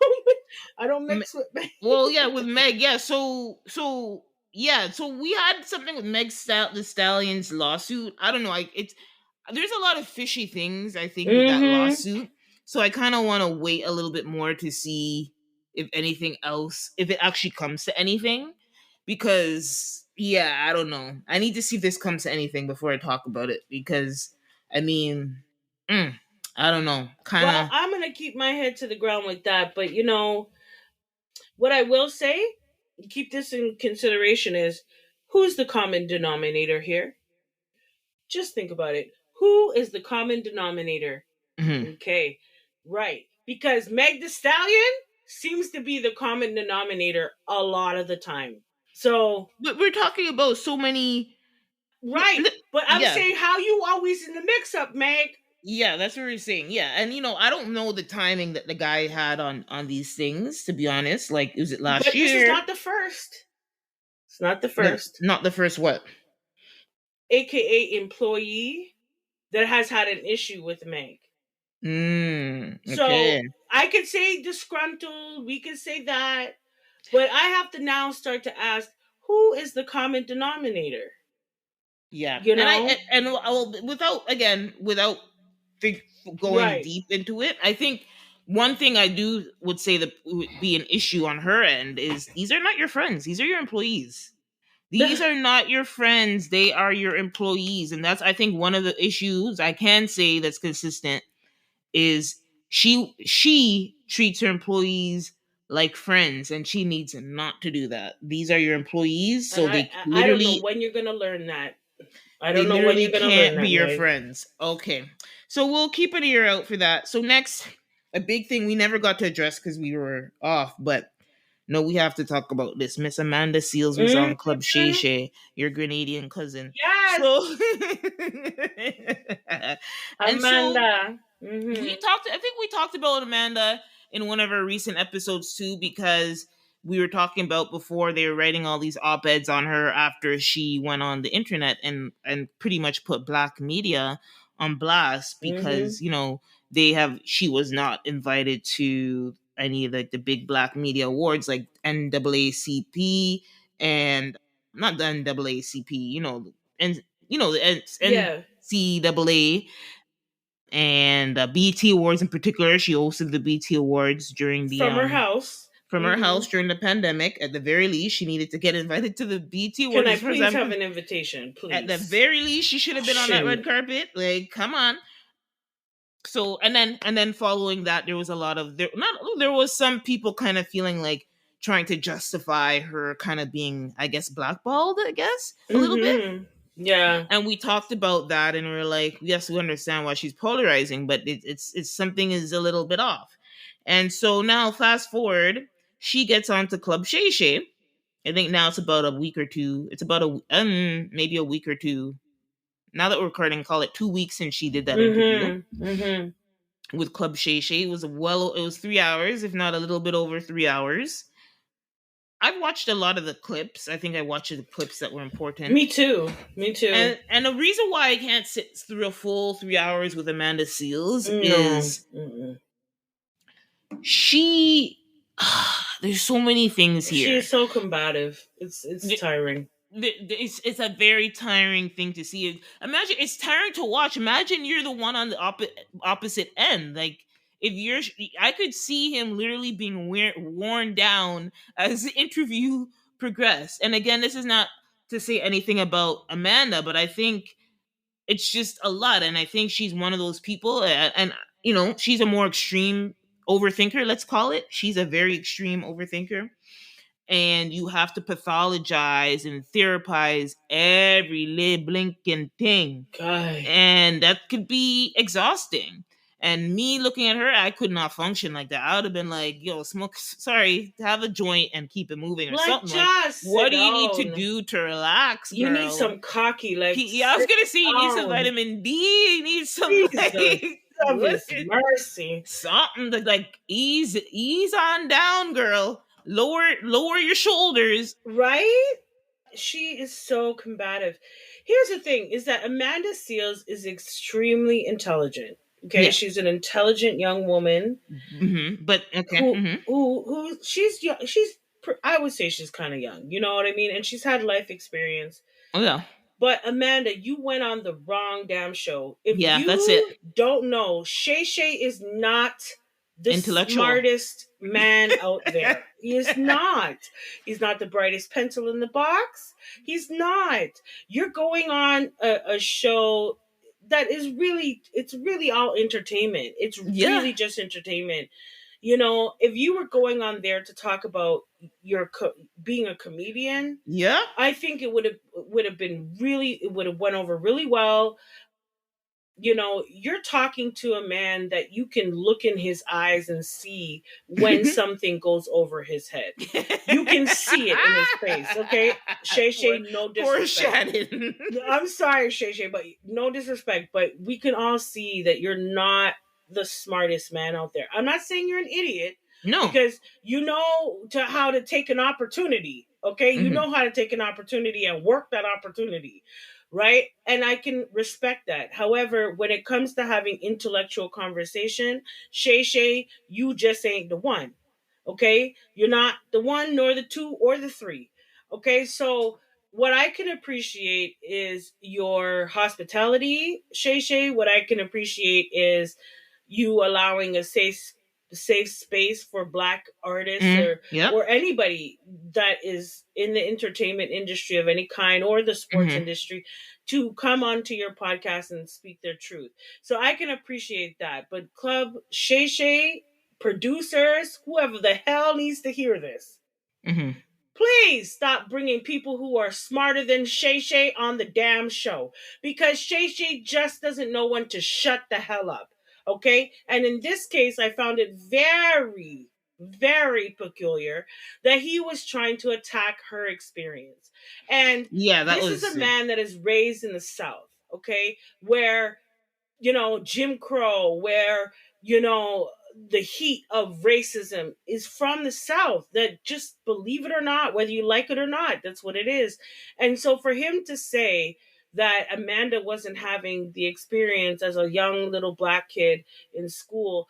don't mix with Meg. Well, yeah, with Meg, yeah. So we had something with the Stallion's lawsuit. I don't know. There's a lot of fishy things, I think, with that lawsuit. So I kind of want to wait a little bit more to see if anything else, if it actually comes to anything, because I don't know. I need to see if this comes to anything before I talk about it, because I mean, I don't know. Well, I'm gonna keep my head to the ground with that, but what I will say, keep this in consideration, is who's the common denominator here? Just think about it. Who is the common denominator? Okay, right. Because Meg the Stallion seems to be the common denominator a lot of the time. So, but we're talking about so many, right? But I'm saying, how you always in the mix-up, Meg? Yeah, that's what we're saying. Yeah, and I don't know the timing that the guy had on these things, to be honest. Like, was it last year? But this is not the first. It's not the first. Not the first what? AKA employee that has had an issue with Meg. Okay. So I could say disgruntled, we could say that, but I have to now start to ask, who is the common denominator? Yeah, without going deep into it, I think one thing I would say that would be an issue on her end is these are not your friends; these are your employees. These are not your friends; they are your employees, and that's, I think, one of the issues I can say that's consistent is she treats her employees like friends, and she needs not to do that. These are your employees, so I don't know when you're gonna learn that. I don't know when you're gonna learn that. Can't be your friends. Okay, so we'll keep an ear out for that. So next, a big thing we never got to address because we were off, but no, we have to talk about this. Miss Amanda Seales was on Club Shay Shay, your Grenadian cousin. Yes. So Amanda. I think we talked about Amanda in one of our recent episodes too, because we were talking about before they were writing all these op-eds on her after she went on the internet and pretty much put Black media on blast because she was not invited to any of the big Black media awards like NAACP and not the NAACP, and the NCAA and BET Awards in particular. She hosted the BET Awards during from her house. From her house during the pandemic. At the very least, she needed to get invited to the BET Awards. Can I please have an invitation, please? At the very least, she should have been on that red carpet. Like, come on. So, and then following that, there was a lot of there was some people kind of feeling like, trying to justify her kind of being, I guess, blackballed, a little bit. Yeah. And we talked about that, and we are like, yes, we understand why she's polarizing, but it's something is a little bit off. And so now, fast forward, she gets onto Club Shay Shay. I think now it's about a week or two. It's about maybe a week or two. Now that we're recording, call it 2 weeks since she did that interview with Club Shay Shay. It was 3 hours, if not a little bit over 3 hours. I've watched a lot of the clips. I think I watched the clips that were important. Me too. And the reason why I can't sit through a full 3 hours with Amanda Seales is she. There's so many things here. She's so combative. It's tiring. It's a very tiring thing to see. Imagine, it's tiring to watch. Imagine you're the one on the opposite end. Like, I could see him literally being worn down as the interview progressed. And again, this is not to say anything about Amanda, but I think it's just a lot. And I think she's one of those people, and she's a more extreme overthinker, let's call it. She's a very extreme overthinker. And you have to pathologize and therapize every little blinking thing. God. And that could be exhausting. And me looking at her, I could not function like that. I would have been like, yo, have a joint and keep it moving or something. What do you need to do to relax, girl? You need some cocky, I was going to say, you need some vitamin D. You need some, mercy. Something to, like, ease on down, girl. Lower your shoulders. Right? She is so combative. Here's the thing, is that Amanda Seales is extremely intelligent. Okay, yeah. She's an intelligent young woman. But okay. Who she's young. I would say she's kind of young. You know what I mean? And she's had life experience. Oh yeah. But Amanda, you went on the wrong damn show. If that's it. Don't know, Shay Shay is not the smartest man out there. He is not. He's not the brightest pencil in the box. He's not. You're going on a show that is it's really all entertainment. It's really just entertainment. If you were going on there to talk about your being a comedian, I think it would have went over really well. You're talking to a man that you can look in his eyes and see when something goes over his head. You can see it in his face, okay? Shay Shay, no disrespect. I'm sorry, Shay Shay, but no disrespect, but we can all see that you're not the smartest man out there. I'm not saying you're an idiot. No. Because you know how to take an opportunity, okay? You know how to take an opportunity and work that opportunity. Right? And I can respect that. However, when it comes to having intellectual conversation, Shay Shay, you just ain't the one. Okay? You're not the one, nor the two, or the three. Okay? So what I can appreciate is your hospitality, Shay Shay. What I can appreciate is you allowing a safe space for Black artists or anybody that is in the entertainment industry of any kind or the sports industry to come onto your podcast and speak their truth. So I can appreciate that. But Club Shay Shay, producers, whoever the hell needs to hear this, please stop bringing people who are smarter than Shay Shay on the damn show, because Shay Shay just doesn't know when to shut the hell up. Okay? And in this case, I found it very, very peculiar that he was trying to attack her experience. And this is a man that is raised in the South, okay? Where, Jim Crow, where, the heat of racism is from the South, that just believe it or not, whether you like it or not, that's what it is. And so for him to say that Amanda wasn't having the experience as a young little Black kid in school,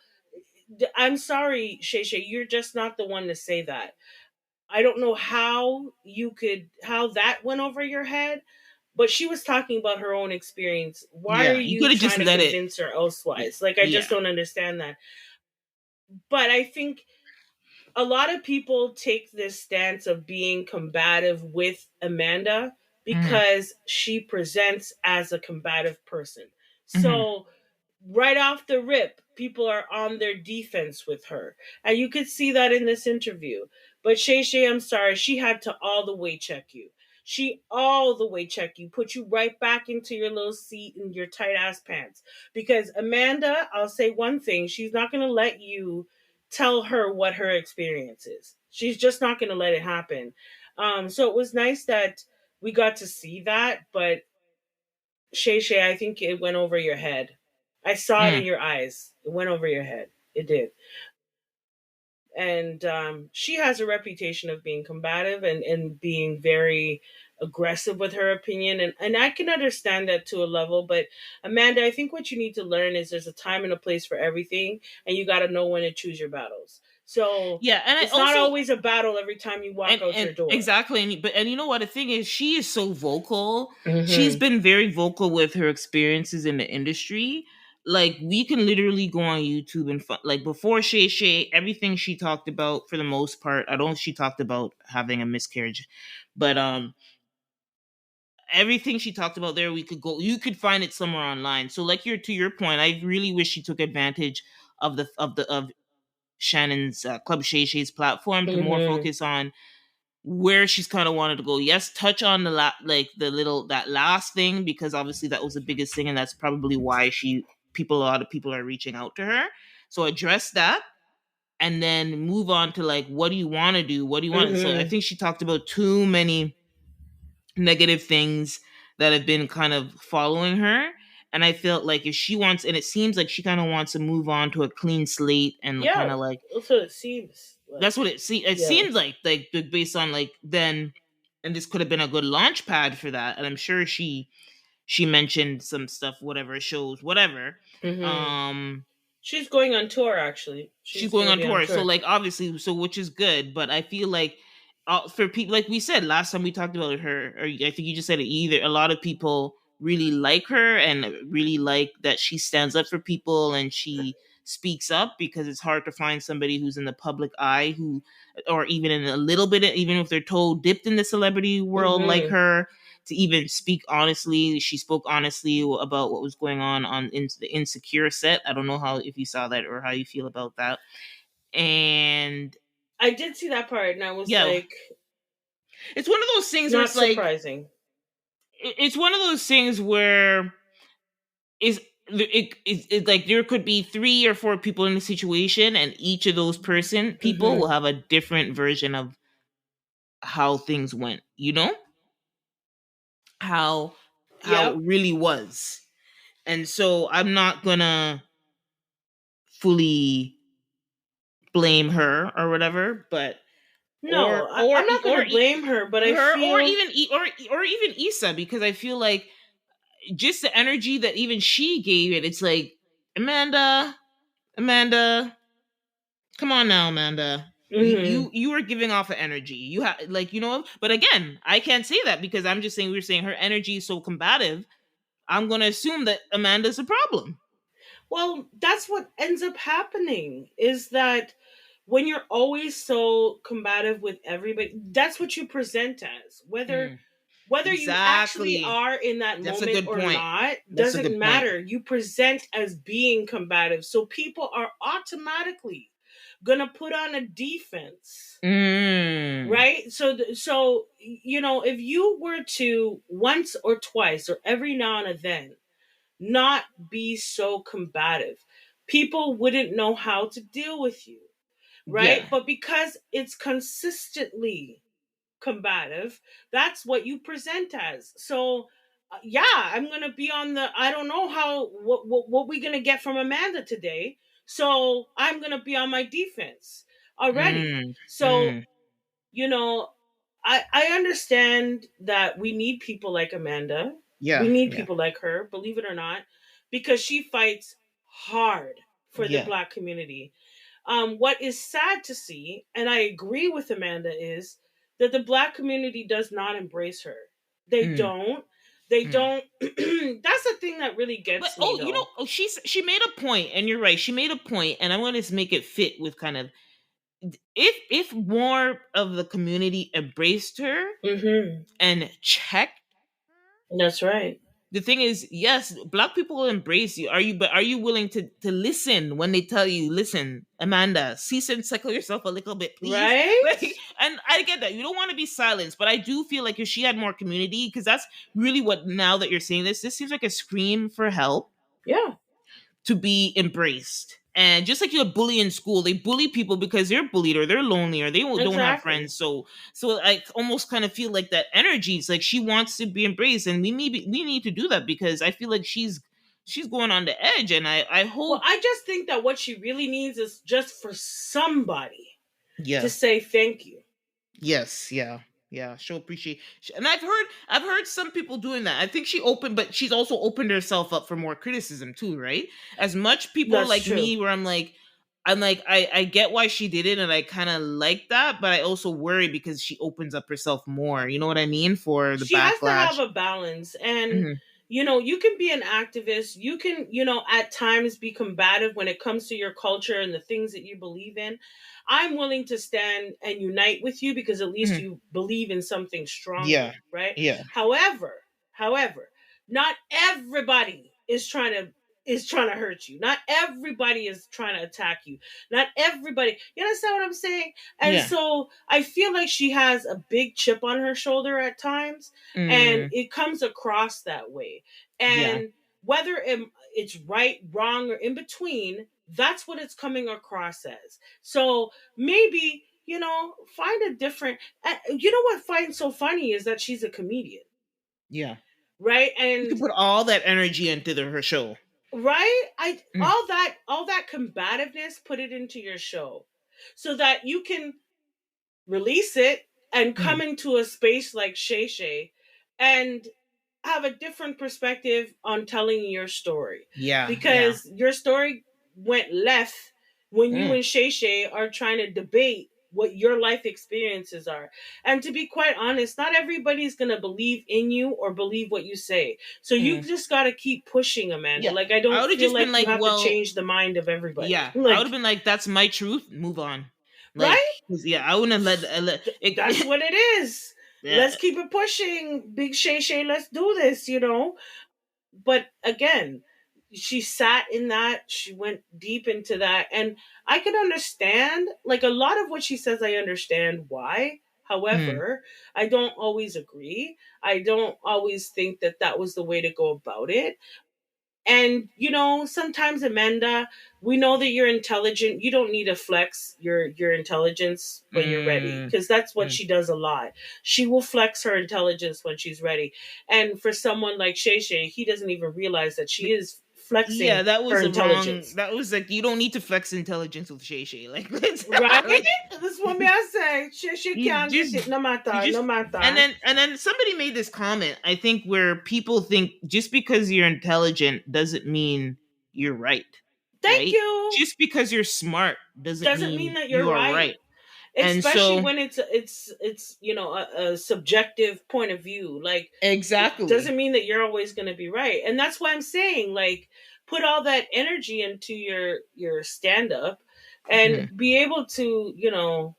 I'm sorry, Shay Shay, you're just not the one to say that. I don't know how that went over your head, but she was talking about her own experience. Why are you trying to convince her elsewise? Like, I just don't understand that. But I think a lot of people take this stance of being combative with Amanda because she presents as a combative person. So right off the rip, people are on their defense with her. And you could see that in this interview. But Shay Shay, I'm sorry, she had to all the way check you. She all the way check you, put you right back into your little seat in your tight ass pants. Because Amanda, I'll say one thing, she's not going to let you tell her what her experience is. She's just not going to let it happen. So it was nice that we got to see that, but Shay Shay, I think it went over your head. I saw it in your eyes. It went over your head. It did. And she has a reputation of being combative and being very aggressive with her opinion, and I can understand that to a level. But Amanda, I think what you need to learn is there's a time and a place for everything, and you got to know when to choose your battles. So yeah, and it's not always a battle every time you walk out your door. Exactly, and you know what? The thing is, she is so vocal. She's been very vocal with her experiences in the industry. Like, we can literally go on YouTube and like, before Shay Shay, everything she talked about, for the most part, I don't know if she talked about having a miscarriage, but everything she talked about there, you could find it somewhere online. So, like, to your point, I really wish she took advantage of Shannon's Club Shay Shay's platform to more focus on where she's kind of wanted to go. Yes, touch on the that last thing, because obviously that was the biggest thing, and that's probably why a lot of people are reaching out to her. So address that, and then move on to, like, what do you want to do? What do you want? So I think she talked about too many negative things that have been kind of following her. And I felt like if she wants, and it seems like she kind of wants to move on to a clean slate, and kind of like, that's what it seems. That's what it seems like based on, like, then, and this could have been a good launch pad for that. And I'm sure she mentioned some stuff, whatever shows, whatever. She's going on tour, actually. She's going on tour. So, like, obviously, which is good. But I feel like for people, like we said last time we talked about her, or I think you just said it, either a lot of people really like her and really like that she stands up for people and she speaks up, because it's hard to find somebody who's in the public eye or even in a little bit, even if they're dipped in the celebrity world like her, to even speak honestly. She spoke honestly about what was going on in the Insecure set. I don't know if you saw that or how you feel about that. And I did see that part, and I was like, it's one of those things where it's surprising. It's one of those things where it's like there could be 3 or 4 people in the situation, and each of those people will have a different version of how things went, how it really was. And so I'm not gonna fully blame her or whatever, but no, I'm not gonna blame her, but I feel, or even Issa, because I feel like just the energy that even she gave it, it's like, Amanda, come on now, Amanda. You are giving off an energy. You have, like, but again, I can't say that, because I'm just saying, we were saying her energy is so combative. I'm going to assume that Amanda's a problem. Well, that's what ends up happening, is that when you're always so combative with everybody, that's what you present as. Whether you actually are in that moment or not doesn't matter. You present as being combative. So people are automatically gonna put on a defense, right? So if you were to once or twice or every now and then not be so combative, people wouldn't know how to deal with you, right? But because it's consistently combative, that's what you present as. So I'm gonna be on the, I don't know what we gonna get from Amanda today, so I'm gonna be on my defense already. So I understand that we need people like Amanda. We need people like her, believe it or not, because she fights hard for the Black community. What is sad to see, and I agree with Amanda, is that the Black community does not embrace her. They don't. They don't. That's the thing that really gets me. Though. She made a point, and you're right. She made a point, and I want to make it fit with kind of, if more of the community embraced her and checked. That's right. The thing is, yes, Black people will embrace you. Are you willing to listen when they tell you, listen, Amanda, cease and cycle yourself a little bit, please? Right? and I get that you don't want to be silenced, but I do feel like if she had more community, because that's really what, now that you're saying this seems like a scream for help. Yeah. To be embraced. And just like you bully in school, they bully people because they're bullied or they're lonely or they don't have friends. So I almost kind of feel like that energy is like she wants to be embraced, and we need to do that, because I feel like she's going on the edge, and I hope. Well, I just think that what she really needs is just for somebody Yeah. to say thank you. Yes, yeah, she'll appreciate. And I've heard some people doing that. I think but she's also opened herself up for more criticism too, right? As much people That's like true. me, where I get why she did it, and I kind of like that, but I also worry because she opens up herself more. You know what I mean? For the she backlash. Has to have a balance, and you know, you can be an activist. You can, you know, at times be combative when it comes to your culture and the things that you believe in. I'm willing to stand and unite with you because at least you believe in something stronger, right? Yeah. However, not everybody is trying to hurt you. Not everybody is trying to attack you. Not everybody. You understand what I'm saying? And so I feel like she has a big chip on her shoulder at times, and it comes across that way. And whether it's right, wrong, or in between, that's what it's coming across as. So maybe, you know, find a different. You know what I find so funny is that she's a comedian. Yeah. Right? And you can put all that energy into her show. Right? All that combativeness, put it into your show so that you can release it and come into a space like Shay Shay and have a different perspective on telling your story. Yeah. Because your story went left when you and Shay Shay are trying to debate what your life experiences are. And to be quite honest, not everybody's going to believe in you or believe what you say. So you just got to keep pushing, Amanda. Yeah. Like, I don't feel like you have to change the mind of everybody. Yeah. Like, I would have been like, that's my truth. Move on. Like, right? Yeah, I wouldn't have let it. That's what it is. Yeah. Let's keep it pushing. Big Shay Shay, let's do this, you know? But again, she sat in that, she went deep into that, and I can understand, like, a lot of what she says, I understand why. However, I don't always agree. I don't always think that that was the way to go about it. And, you know, sometimes, Amanda, we know that you're intelligent. You don't need to flex your intelligence when you're ready, because that's what she does a lot. She will flex her intelligence when she's ready. And for someone like Shay Shay, he doesn't even realize that she is flexing that was her intelligence. That was like, you don't need to flex intelligence with Shay Shay. Like, right? This is what me I say. Shay Shay can't get it. No matter. And then somebody made this comment, I think, where people think just because you're intelligent doesn't mean you're right. Thank you. Just because you're smart doesn't mean that you're right. Especially when it's you know, a subjective point of view. Like, exactly, it doesn't mean that you're always going to be right. And that's why I'm saying, like, put all that energy into your stand up and be able to, you know,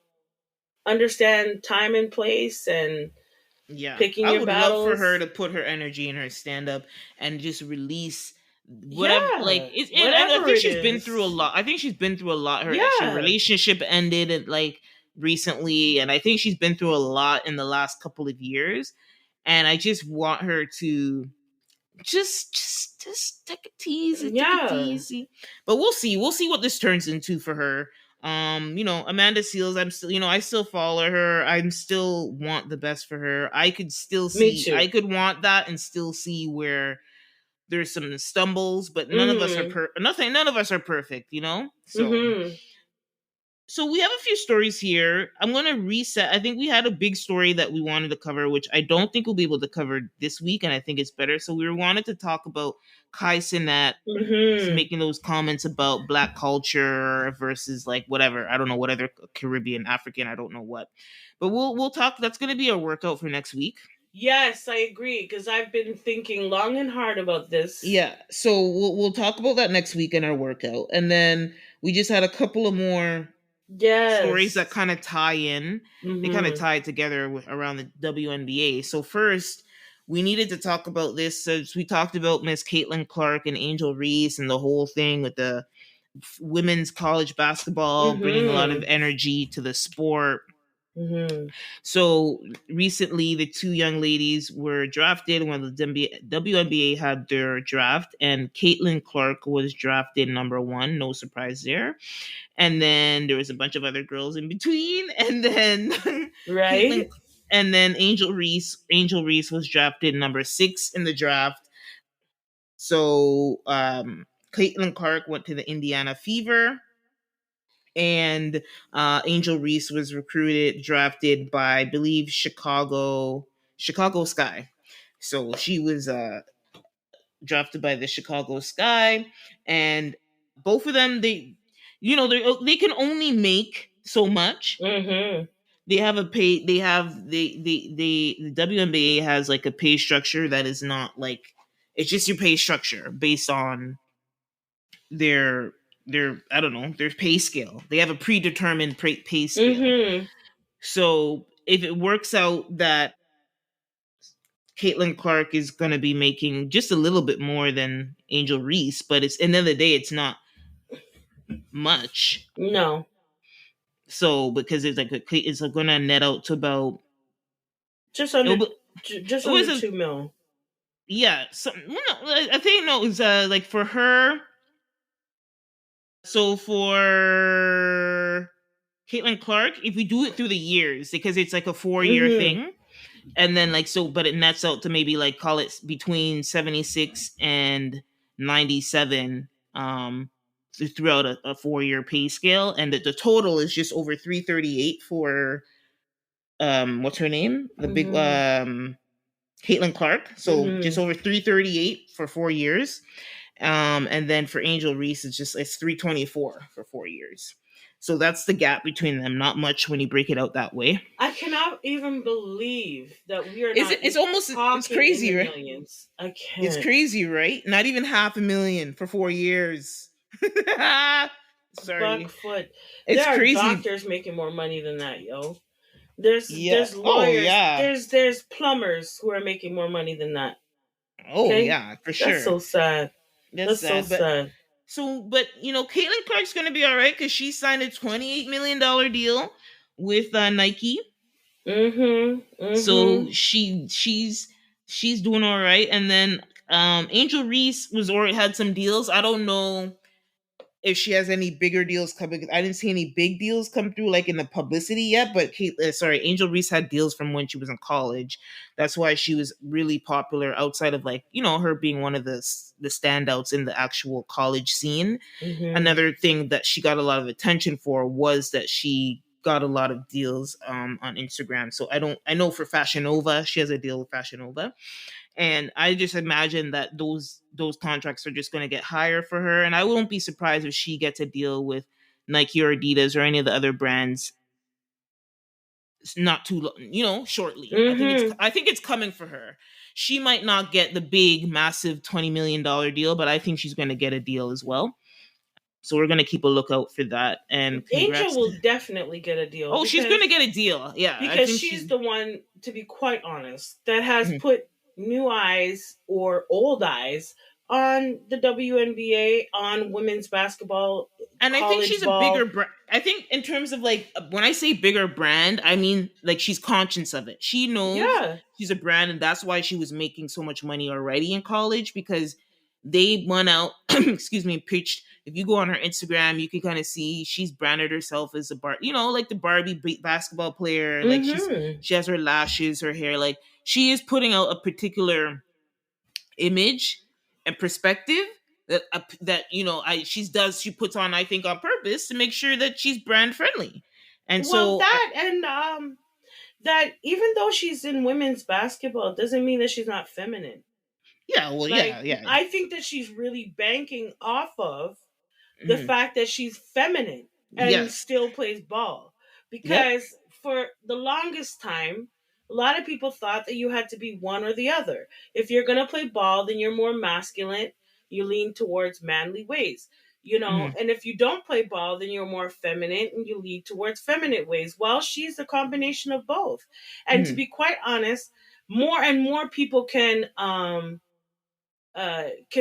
understand time and place and picking your battles. I would love for her to put her energy in her stand up and just release whatever, like, and I think she's been through a lot. I think she's been through a lot. Her relationship ended, and like, recently, and I think she's been through a lot in the last couple of years, and I just want her to just take it easy. But we'll see what this turns into for her. You know, Amanda Seales, I'm still, you know, I still follow her. I still want the best for her. I could still see, I could want that and still see where there's some stumbles, but none of us are none of us are perfect, you know? So So we have a few stories here. I'm going to reset. I think we had a big story that we wanted to cover, which I don't think we'll be able to cover this week, and I think it's better. So we wanted to talk about Kai Cenat making those comments about Black culture versus, like, whatever. I don't know, what other Caribbean, African, I don't know what. But we'll talk. That's going to be our workout for next week. Yes, I agree, because I've been thinking long and hard about this. Yeah, so we'll talk about that next week in our workout. And then we just had a couple of more stories that kind of tie in. They kind of tie together around the WNBA. So first, we needed to talk about this. So we talked about Miss Caitlin Clark and Angel Reese and the whole thing with the women's college basketball, bringing a lot of energy to the sport. Mm-hmm. So recently, the two young ladies were drafted when the WNBA had their draft, and Caitlin Clark was drafted number one. No surprise there. And then there was a bunch of other girls in between, and then Caitlin, Right. and then Angel Reese. Angel Reese was drafted number 6 in the draft. So Caitlin Clark went to the Indiana Fever, and Angel Reese was drafted by, I believe, Chicago Sky. So she was drafted by the Chicago Sky, and both of them, they can only make so much. Mm-hmm. They have a pay. They have the WNBA has like a pay structure that is not like, it's just your pay structure based on their I don't know, their pay scale. They have a predetermined pay scale. Mm-hmm. So if it works out that Caitlin Clark is going to be making just a little bit more than Angel Reese, but it's, at the end of the day, it's not much. No. So because it's like it's going to net out to about Just under it just was under $2 million. Yeah, I think no, it was like for her. So for Caitlin Clark, if we do it through the years, because it's like a 4-year thing, and then like so, but it nets out to maybe like call it between 76 and 97 throughout a 4-year pay scale, and the total is just over 338 for what's her name, the big Caitlin Clark. So just over 338 for 4 years. And then for Angel Reese, it's 324 for 4 years. So that's the gap between them. Not much when you break it out that way. I cannot even believe that we are not. It's crazy, right? Millions. I can't. It's crazy, right? Not even $500,000 for 4 years. Sorry. Buckfoot. It's there are crazy. Doctors making more money than that, yo. There's lawyers. Oh, yeah. There's plumbers who are making more money than that. Oh, okay? Yeah, for sure. That's so sad. That's so sad. So, but Caitlin Clark's going to be all right because she signed a $28 million deal with Nike. So she's doing all right. And then Angel Reese had some deals. I don't know if she has any bigger deals coming. I didn't see any big deals come through like in the publicity yet, but Angel Reese had deals from when she was in college. That's why she was really popular outside of like, her being one of the standouts in the actual college scene. Another thing that she got a lot of attention for was that she got a lot of deals on Instagram. So I know for Fashion Nova, she has a deal with Fashion Nova. And I just imagine that those contracts are just going to get higher for her. And I won't be surprised if she gets a deal with Nike or Adidas or any of the other brands not too long, shortly. I think it's coming for her. She might not get the big, massive $20 million deal, but I think she's going to get a deal as well. So we're going to keep a lookout for that. And Angel will definitely get a deal. Oh, she's going to get a deal. Yeah. Because she's the one, to be quite honest, that has put new eyes or old eyes on the WNBA, on women's basketball. And I think she's a bigger brand. I think in terms of like, when I say bigger brand, I mean like she's conscious of it. She knows she's a brand, and that's why she was making so much money already in college, because they went out, pitched. If you go on her Instagram, you can kind of see she's branded herself as like the Barbie basketball player. Like she has her lashes, her hair. Like she is putting out a particular image and perspective that she puts on, I think, on purpose to make sure that she's brand friendly. And that even though she's in women's basketball, doesn't mean that she's not feminine. Yeah, well, yeah. I think that she's really banking off of the fact that she's feminine and still plays ball. Because for the longest time, a lot of people thought that you had to be one or the other. If you're going to play ball, then you're more masculine. You lean towards manly ways, and if you don't play ball, then you're more feminine and you lean towards feminine ways. Well, she's a combination of both. And to be quite honest, more and more people can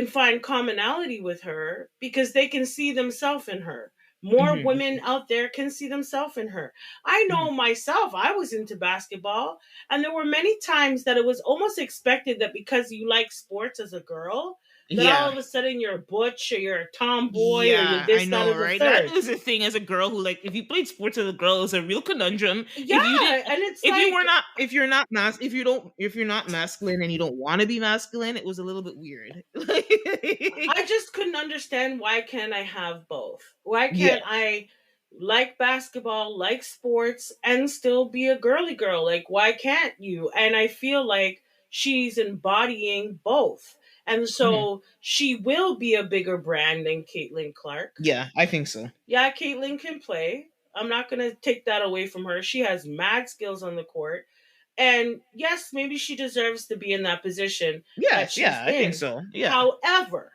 find commonality with her because they can see themselves in her. More Mm-hmm. women out there can see themselves in her. I know myself, I was into basketball, and there were many times that it was almost expected that because you like sports as a girl, that all Yeah. of a sudden you're a butch or you're a tomboy or you're Yeah, I this, that, know, or the right? That third. was a thing as a girl who, like, if you played sports as a girl, it was a real conundrum. If you didn't, Yeah, and it's if you were like not, if you're not if you don't, if you're not masculine and you don't want to be masculine, it was a little bit weird. I just couldn't understand why can't I have both? Why Yeah, can't I like basketball, like sports, and still be a girly girl? Like, why can't you? And I feel like she's embodying both. And mhm. so she will be a bigger brand than Caitlin Clark. Yeah, I think so. Yeah, Caitlin can play. I'm not going to take that away from her. She has mad skills on the court. And yes, maybe she deserves to be in that position that Yes, she's yeah, I think in. so. Yeah, However,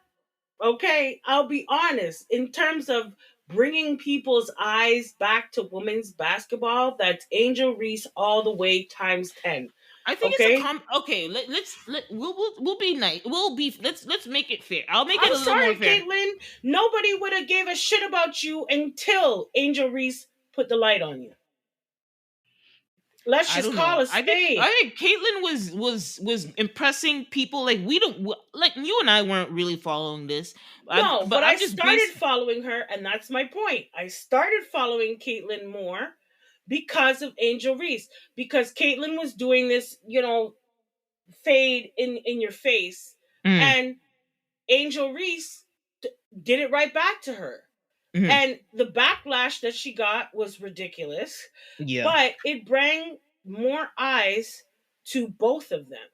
okay, I'll be honest, in terms of bringing people's eyes back to women's basketball, that's Angel Reese all the way times 10. I think it's a Okay? Okay, we'll be nice. Let's make it fair. I'll make it I'm a little more sorry, fair. Caitlin. Nobody would have gave a shit about you until Angel Reese put the light on you. Let's I just don't call know. a spade. I think Caitlyn was impressing people. Like, we don't, like, you and I weren't really following this. No, But but I I've just started based. following her, and that's my point. I started following Caitlyn more because of Angel Reese, because Caitlyn was doing this, fade in your face, Mm, and Angel Reese did it right back to her. mhm. And the backlash that she got was ridiculous, Yeah, but it brought more eyes to both of them.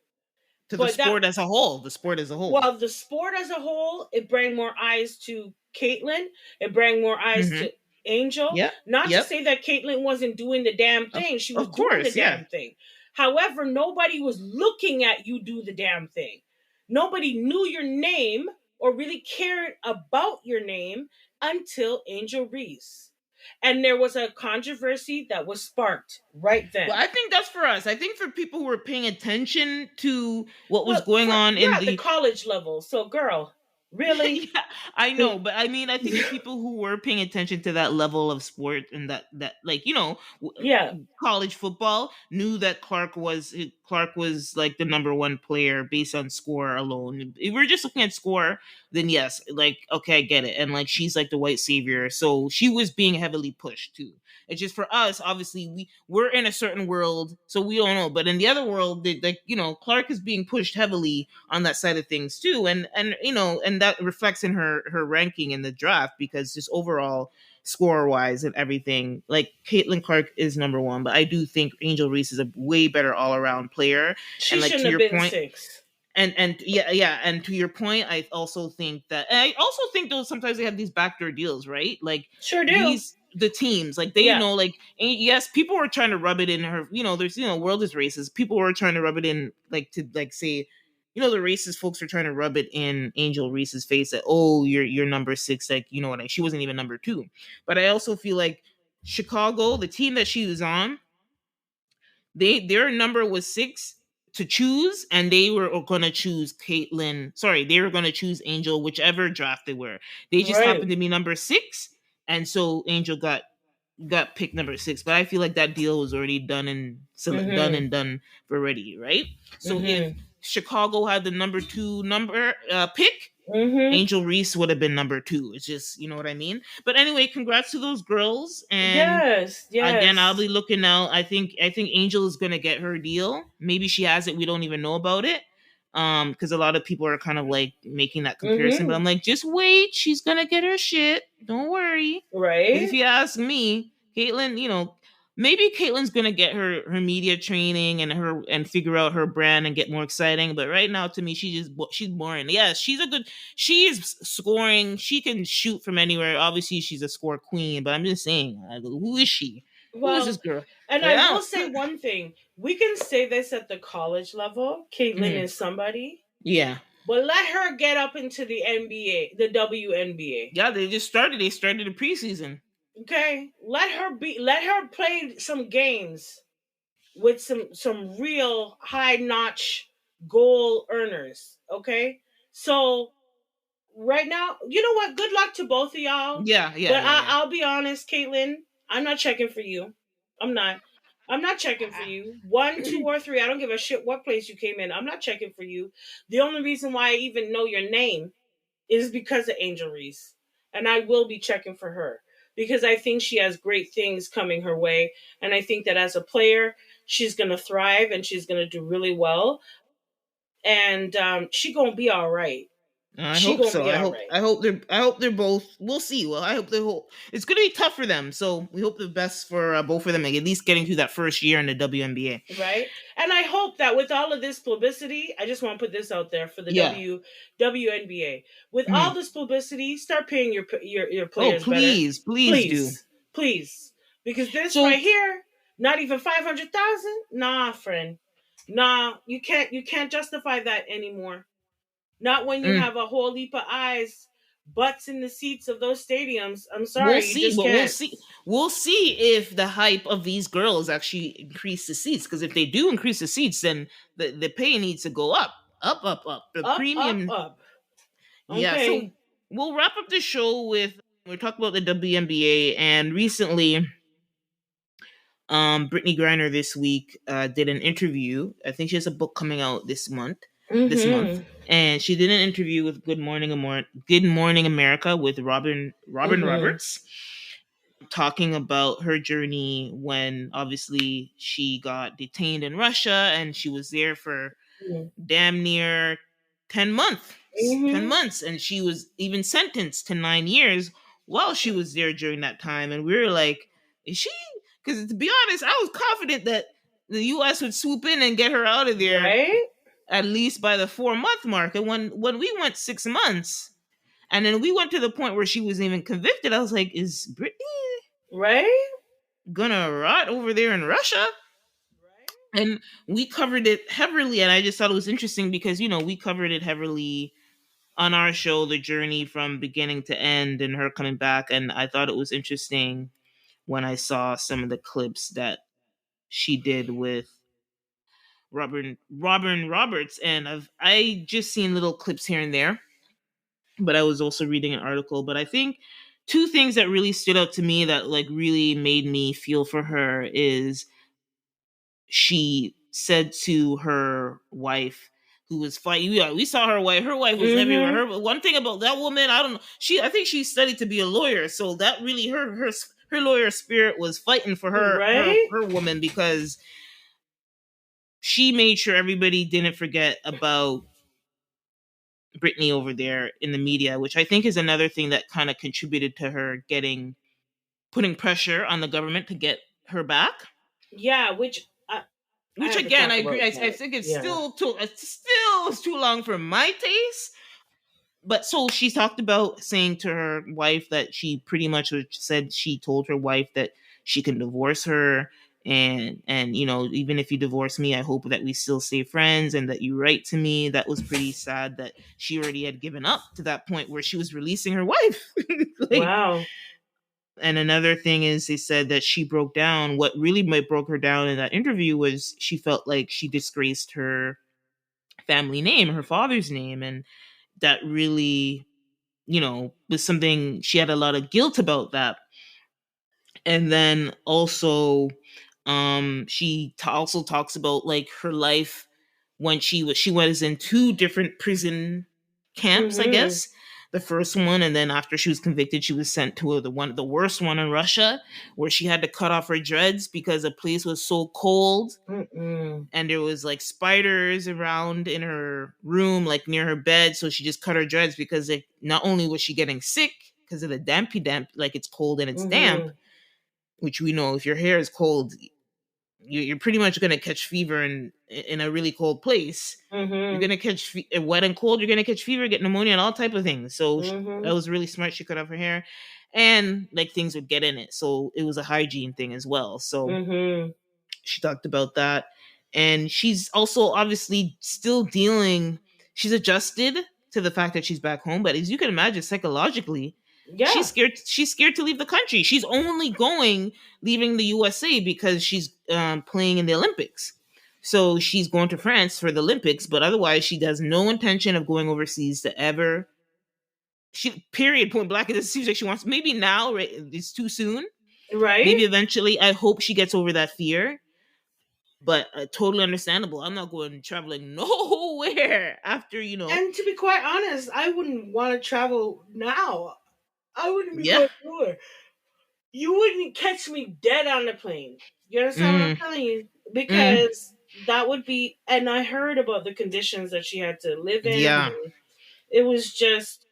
to the But that sport as a whole. The sport as a whole. Well, the sport as a whole, it bring more eyes to Caitlyn. It bring more eyes Hmm. to Angel. Yep. Not to Yep. say that Caitlyn wasn't doing the damn Of thing. She was of doing the course. Yeah. damn thing. However, nobody was looking at you do the damn thing. Nobody knew your name or really cared about your name until Angel Reese. And there was a controversy that was sparked right Well, then. I think that's for us. I think for people who were paying attention to what was Well, going on in the the. college level. So, girl, really? Yeah, I know, but I mean, I think the people who were paying attention to that level of sport and that like, Yeah. college football knew that Clark was like the number one player based on score alone. If we're just looking at score, then yes, like, okay, I get it, and like, she's like the white savior, so she was being heavily pushed too. It's just for us, obviously, we're in a certain world, so we don't know. But in the other world, like, Clark is being pushed heavily on that side of things too, and that reflects in her ranking in the draft, because just overall score wise and everything, like, Caitlin Clark is number one, but I do think Angel Reese is a way better all around player. She And like, shouldn't to have your been point, 6. and yeah, and to your point, I also think that, and I also think, though, sometimes they have these backdoor deals, right? Like, Sure do. the teams, like, they Yeah. know, like, yes, people were trying to rub it in her, there's, world is racist, people were trying to rub it in, like, to like say, the racist folks are trying to rub it in Angel Reese's face that, oh, you're number 6, like, what, she wasn't even number 2. But I also feel like Chicago, the team that she was on, their number was 6 to choose, and they were going to choose Caitlyn. Sorry, they were going to choose Angel, whichever draft they were. They just Right. happened to be number 6, and so Angel got picked number 6. But I feel like that deal was already done and done already, right? So if Chicago had the number 2 pick, Angel Reese would have been number 2. It's just, you know what I mean? But anyway, congrats to those girls. And Yes. again, I'll Yes. be looking out. I think Angel is gonna get her deal. Maybe she has it. We don't even know about it. Because a lot of people are kind of like making that comparison. But I'm like, just wait. She's gonna get her shit. Don't worry. Because if Right. you ask me, Caitlyn, maybe Caitlyn's gonna get her media training and figure out her brand and get more exciting. But right now, to me, she's boring. Yes, she is scoring. She can shoot from anywhere. Obviously, she's a score queen. But I'm just saying, who is she? Who is this Well, girl? and I Yeah. will say one thing. We can say this at the college level. Caitlyn Mhm. is somebody. Yeah. But let her get up into the NBA, the WNBA. Yeah, they just started. They started the preseason. Okay? Let her play some games with some real high notch goal earners. Okay? So right now, you know what? Good luck to both of y'all. Yeah. But I'll be honest, Caitlin, I'm not checking for you. I'm not. I'm not checking for you. 1, 2, or 3. I don't give a shit what place you came in. I'm not checking for you. The only reason why I even know your name is because of Angel Reese. And I will be checking for her because I think she has great things coming her way. And I think that as a player, she's going to thrive and she's going to do really well. And she going to be all right. I She hope going to so. be all right. I hope they're both. We'll see. Well, I hope they hope it's going to be tough for them. So we hope the best for both of them, like, at least getting through that first year in the WNBA. Right. And I hope that with all of this publicity, I just want to put this out there for the WNBA. With all this publicity, start paying your players please, better. Please do. Please. Because this right here, not even 500,000? Nah, friend. Nah, you can't justify that anymore. Not when you have a whole heap of eyes, butts in the seats of those stadiums. I'm sorry, we'll see. We'll see if the hype of these girls actually increase the seats. Because if they do increase the seats, then the pay needs to go up. The premium up. Okay. Yeah. So we'll wrap up the show with we're talking about the WNBA, and recently, Brittany Griner this week did an interview. I think she has a book coming out this month. And she did an interview with Good Morning America with Robin Roberts, talking about her journey when obviously she got detained in Russia and she was there for damn near 10 months. 10 months, and she was even sentenced to 9 years while she was there during that time. And we were like, is she? Because to be honest, I was confident that the U.S. would swoop in and get her out of there, right? At least by the 4-month mark. And when we went 6 months, and then we went to the point where she wasn't even convicted, I was like, is Brittany gonna rot over there in Russia? And we covered it heavily, and I just thought it was interesting because, we covered it heavily on our show, the journey from beginning to end and her coming back. And I thought it was interesting when I saw some of the clips that she did with Robin Roberts. And I just seen little clips here and there, but I was also reading an article. But I think 2 things that really stood out to me that like really made me feel for her is she said to her wife, who was fighting. Yeah, we saw her wife. Her wife was everywhere. Her one thing about that woman, I don't know. I think she studied to be a lawyer, so that really her lawyer spirit was fighting for her her woman, because she made sure everybody didn't forget about Brittany over there in the media, which I think is another thing that kind of contributed to her putting pressure on the government to get her back. Yeah, which again, I agree. I think it's still too long for my taste. But so she talked about saying to her wife that she pretty much said she told her wife that she can divorce her, and even if you divorce me, I hope that we still stay friends and that you write to me. That was pretty sad that she already had given up to that point where she was releasing her wife. Wow. And another thing is, they said that she broke down. What really broke her down in that interview was she felt like she disgraced her family name, her father's name. And that really, was something she had a lot of guilt about that. And then also, she also talks about like her life when she was in 2 different prison camps, I guess. The first one, and then after she was convicted, she was sent to the worst one in Russia, where she had to cut off her dreads because the place was so cold, and there was like spiders around in her room, like near her bed. So she just cut her dreads because not only was she getting sick because of the damp, like it's cold and it's damp, which we know if your hair is cold, you're pretty much going to catch fever in a really cold place. You're going to catch wet and cold. You're going to catch fever, get pneumonia, and all type of things. So that was really smart. She cut off her hair, and like things would get in it. So it was a hygiene thing as well. So she talked about that, and she's also obviously still dealing. She's adjusted to the fact that she's back home, but as you can imagine, psychologically, she's scared. She's scared to leave the country. She's only leaving the USA because she's playing in the Olympics. So she's going to France for the Olympics, but otherwise she has no intention of going overseas to ever She period point blank. It seems like she wants. Maybe now, right? It's too soon. Right? Maybe eventually. I hope she gets over that fear. But totally understandable. I'm not going traveling nowhere after And to be quite honest, I wouldn't want to travel now. I wouldn't be Yeah. going nowhere. You wouldn't catch me dead on the plane. You understand what I'm telling you? Because that would be, and I heard about the conditions that she had to live in. Yeah. And it was just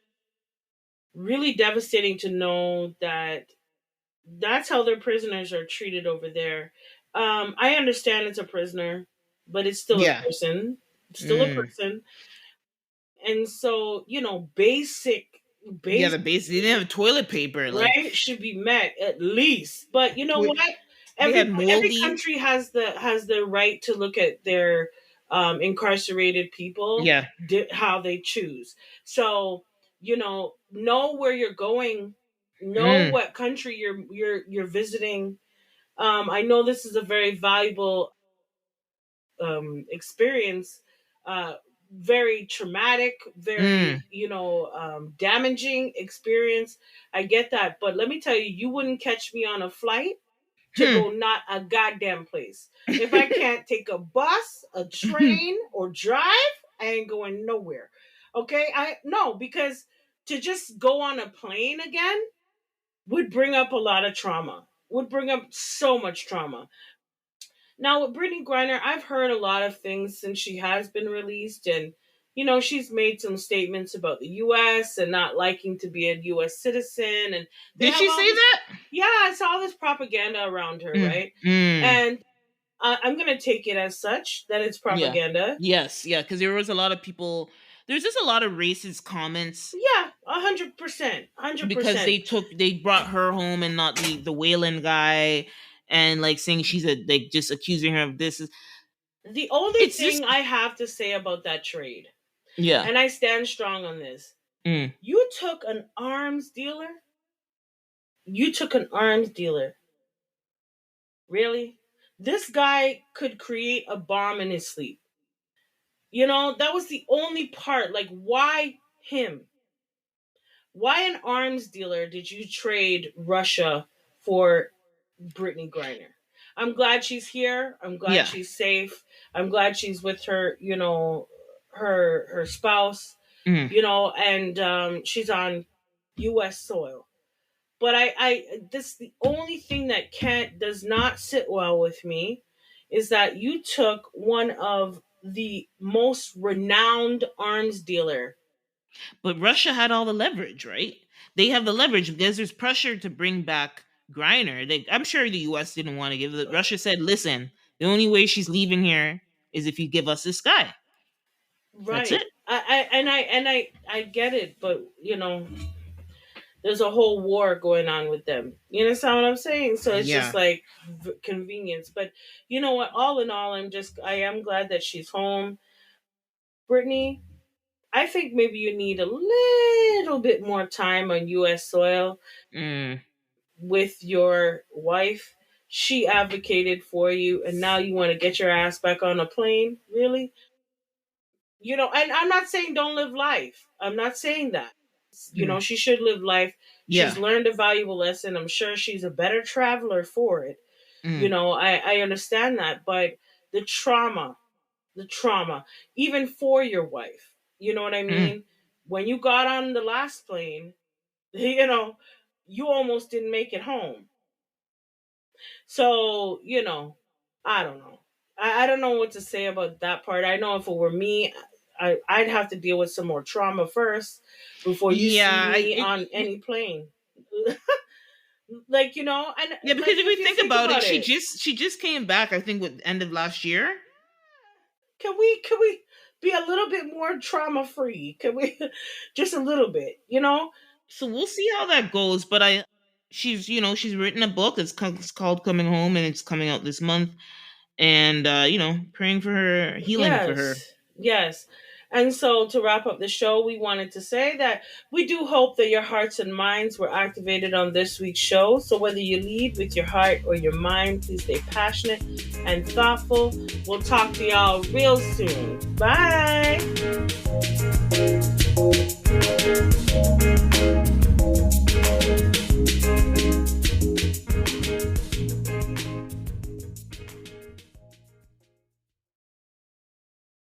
really devastating to know that that's how their prisoners are treated over there. I understand it's a prisoner, but it's still Yeah. a person. It's still a person. And so, basic Yeah, the base. They didn't have toilet paper, like right should be met at least. But you know what? They had Every moldy. country has the right to look at their incarcerated people, Yeah. how they choose. So know where you're going, know what country you're visiting. I know this is a very valuable experience, very traumatic, very damaging experience. I get that, but let me tell you, you wouldn't catch me on a flight to go not a goddamn place. If I can't take a bus, a train, or drive, I ain't going nowhere. Okay, because to just go on a plane again would bring up a lot of trauma. Would bring up so much trauma. Now with Brittany Griner, I've heard a lot of things since she has been released, and she's made some statements about the U.S. and not liking to be a U.S. citizen. And did she say that? Yeah, I saw this propaganda around her, right? And I'm gonna take it as such that it's propaganda. Yeah. Yes, yeah, because there was a lot of people. There's just a lot of racist comments. Yeah, 100%, 100%. Because they brought her home and not the Wayland guy, and like saying she's just accusing her of this. The only thing I have to say about that trade, yeah, and I stand strong on this. You took an arms dealer. Really? This guy could create a bomb in his sleep. That was the only part. Like, why him? Why an arms dealer did you trade Russia for Brittany Griner? I'm glad she's here. I'm glad she's safe. I'm glad she's with her, her spouse, and she's on U.S. soil. But this the only thing that does not sit well with me is that you took one of the most renowned arms dealer. But Russia had all the leverage, right? They have the leverage because there's pressure to bring back Griner. I'm sure the U.S. didn't want to give it. Russia said, "Listen, the only way she's leaving here is if you give us this guy." Right. That's it. I get it, but there's a whole war going on with them. You understand what I'm saying? So it's just like convenience. But you know what? All in all, I am glad that she's home. Brittany, I think maybe you need a little bit more time on U.S. soil with your wife. She advocated for you, and now you want to get your ass back on a plane? Really? And I'm not saying don't live life. I'm not saying that. She should live life. She's learned a valuable lesson. I'm sure she's a better traveler for it. I understand that. But the trauma, even for your wife, you know what I mean? When you got on the last plane, you almost didn't make it home. So, I don't know. I don't know what to say about that part. I know if it were me, I'd have to deal with some more trauma first before you see me on any plane. Like, and because if we think about it, she just came back, I think, with the end of last year. Can we be a little bit more trauma free? Can we just a little bit, So we'll see how that goes. But she's written a book. It's called Coming Home, and it's coming out this month. And praying for her, healing for her. Yes. And so to wrap up the show, we wanted to say that we do hope that your hearts and minds were activated on this week's show. So whether you lead with your heart or your mind, please stay passionate and thoughtful. We'll talk to y'all real soon. Bye.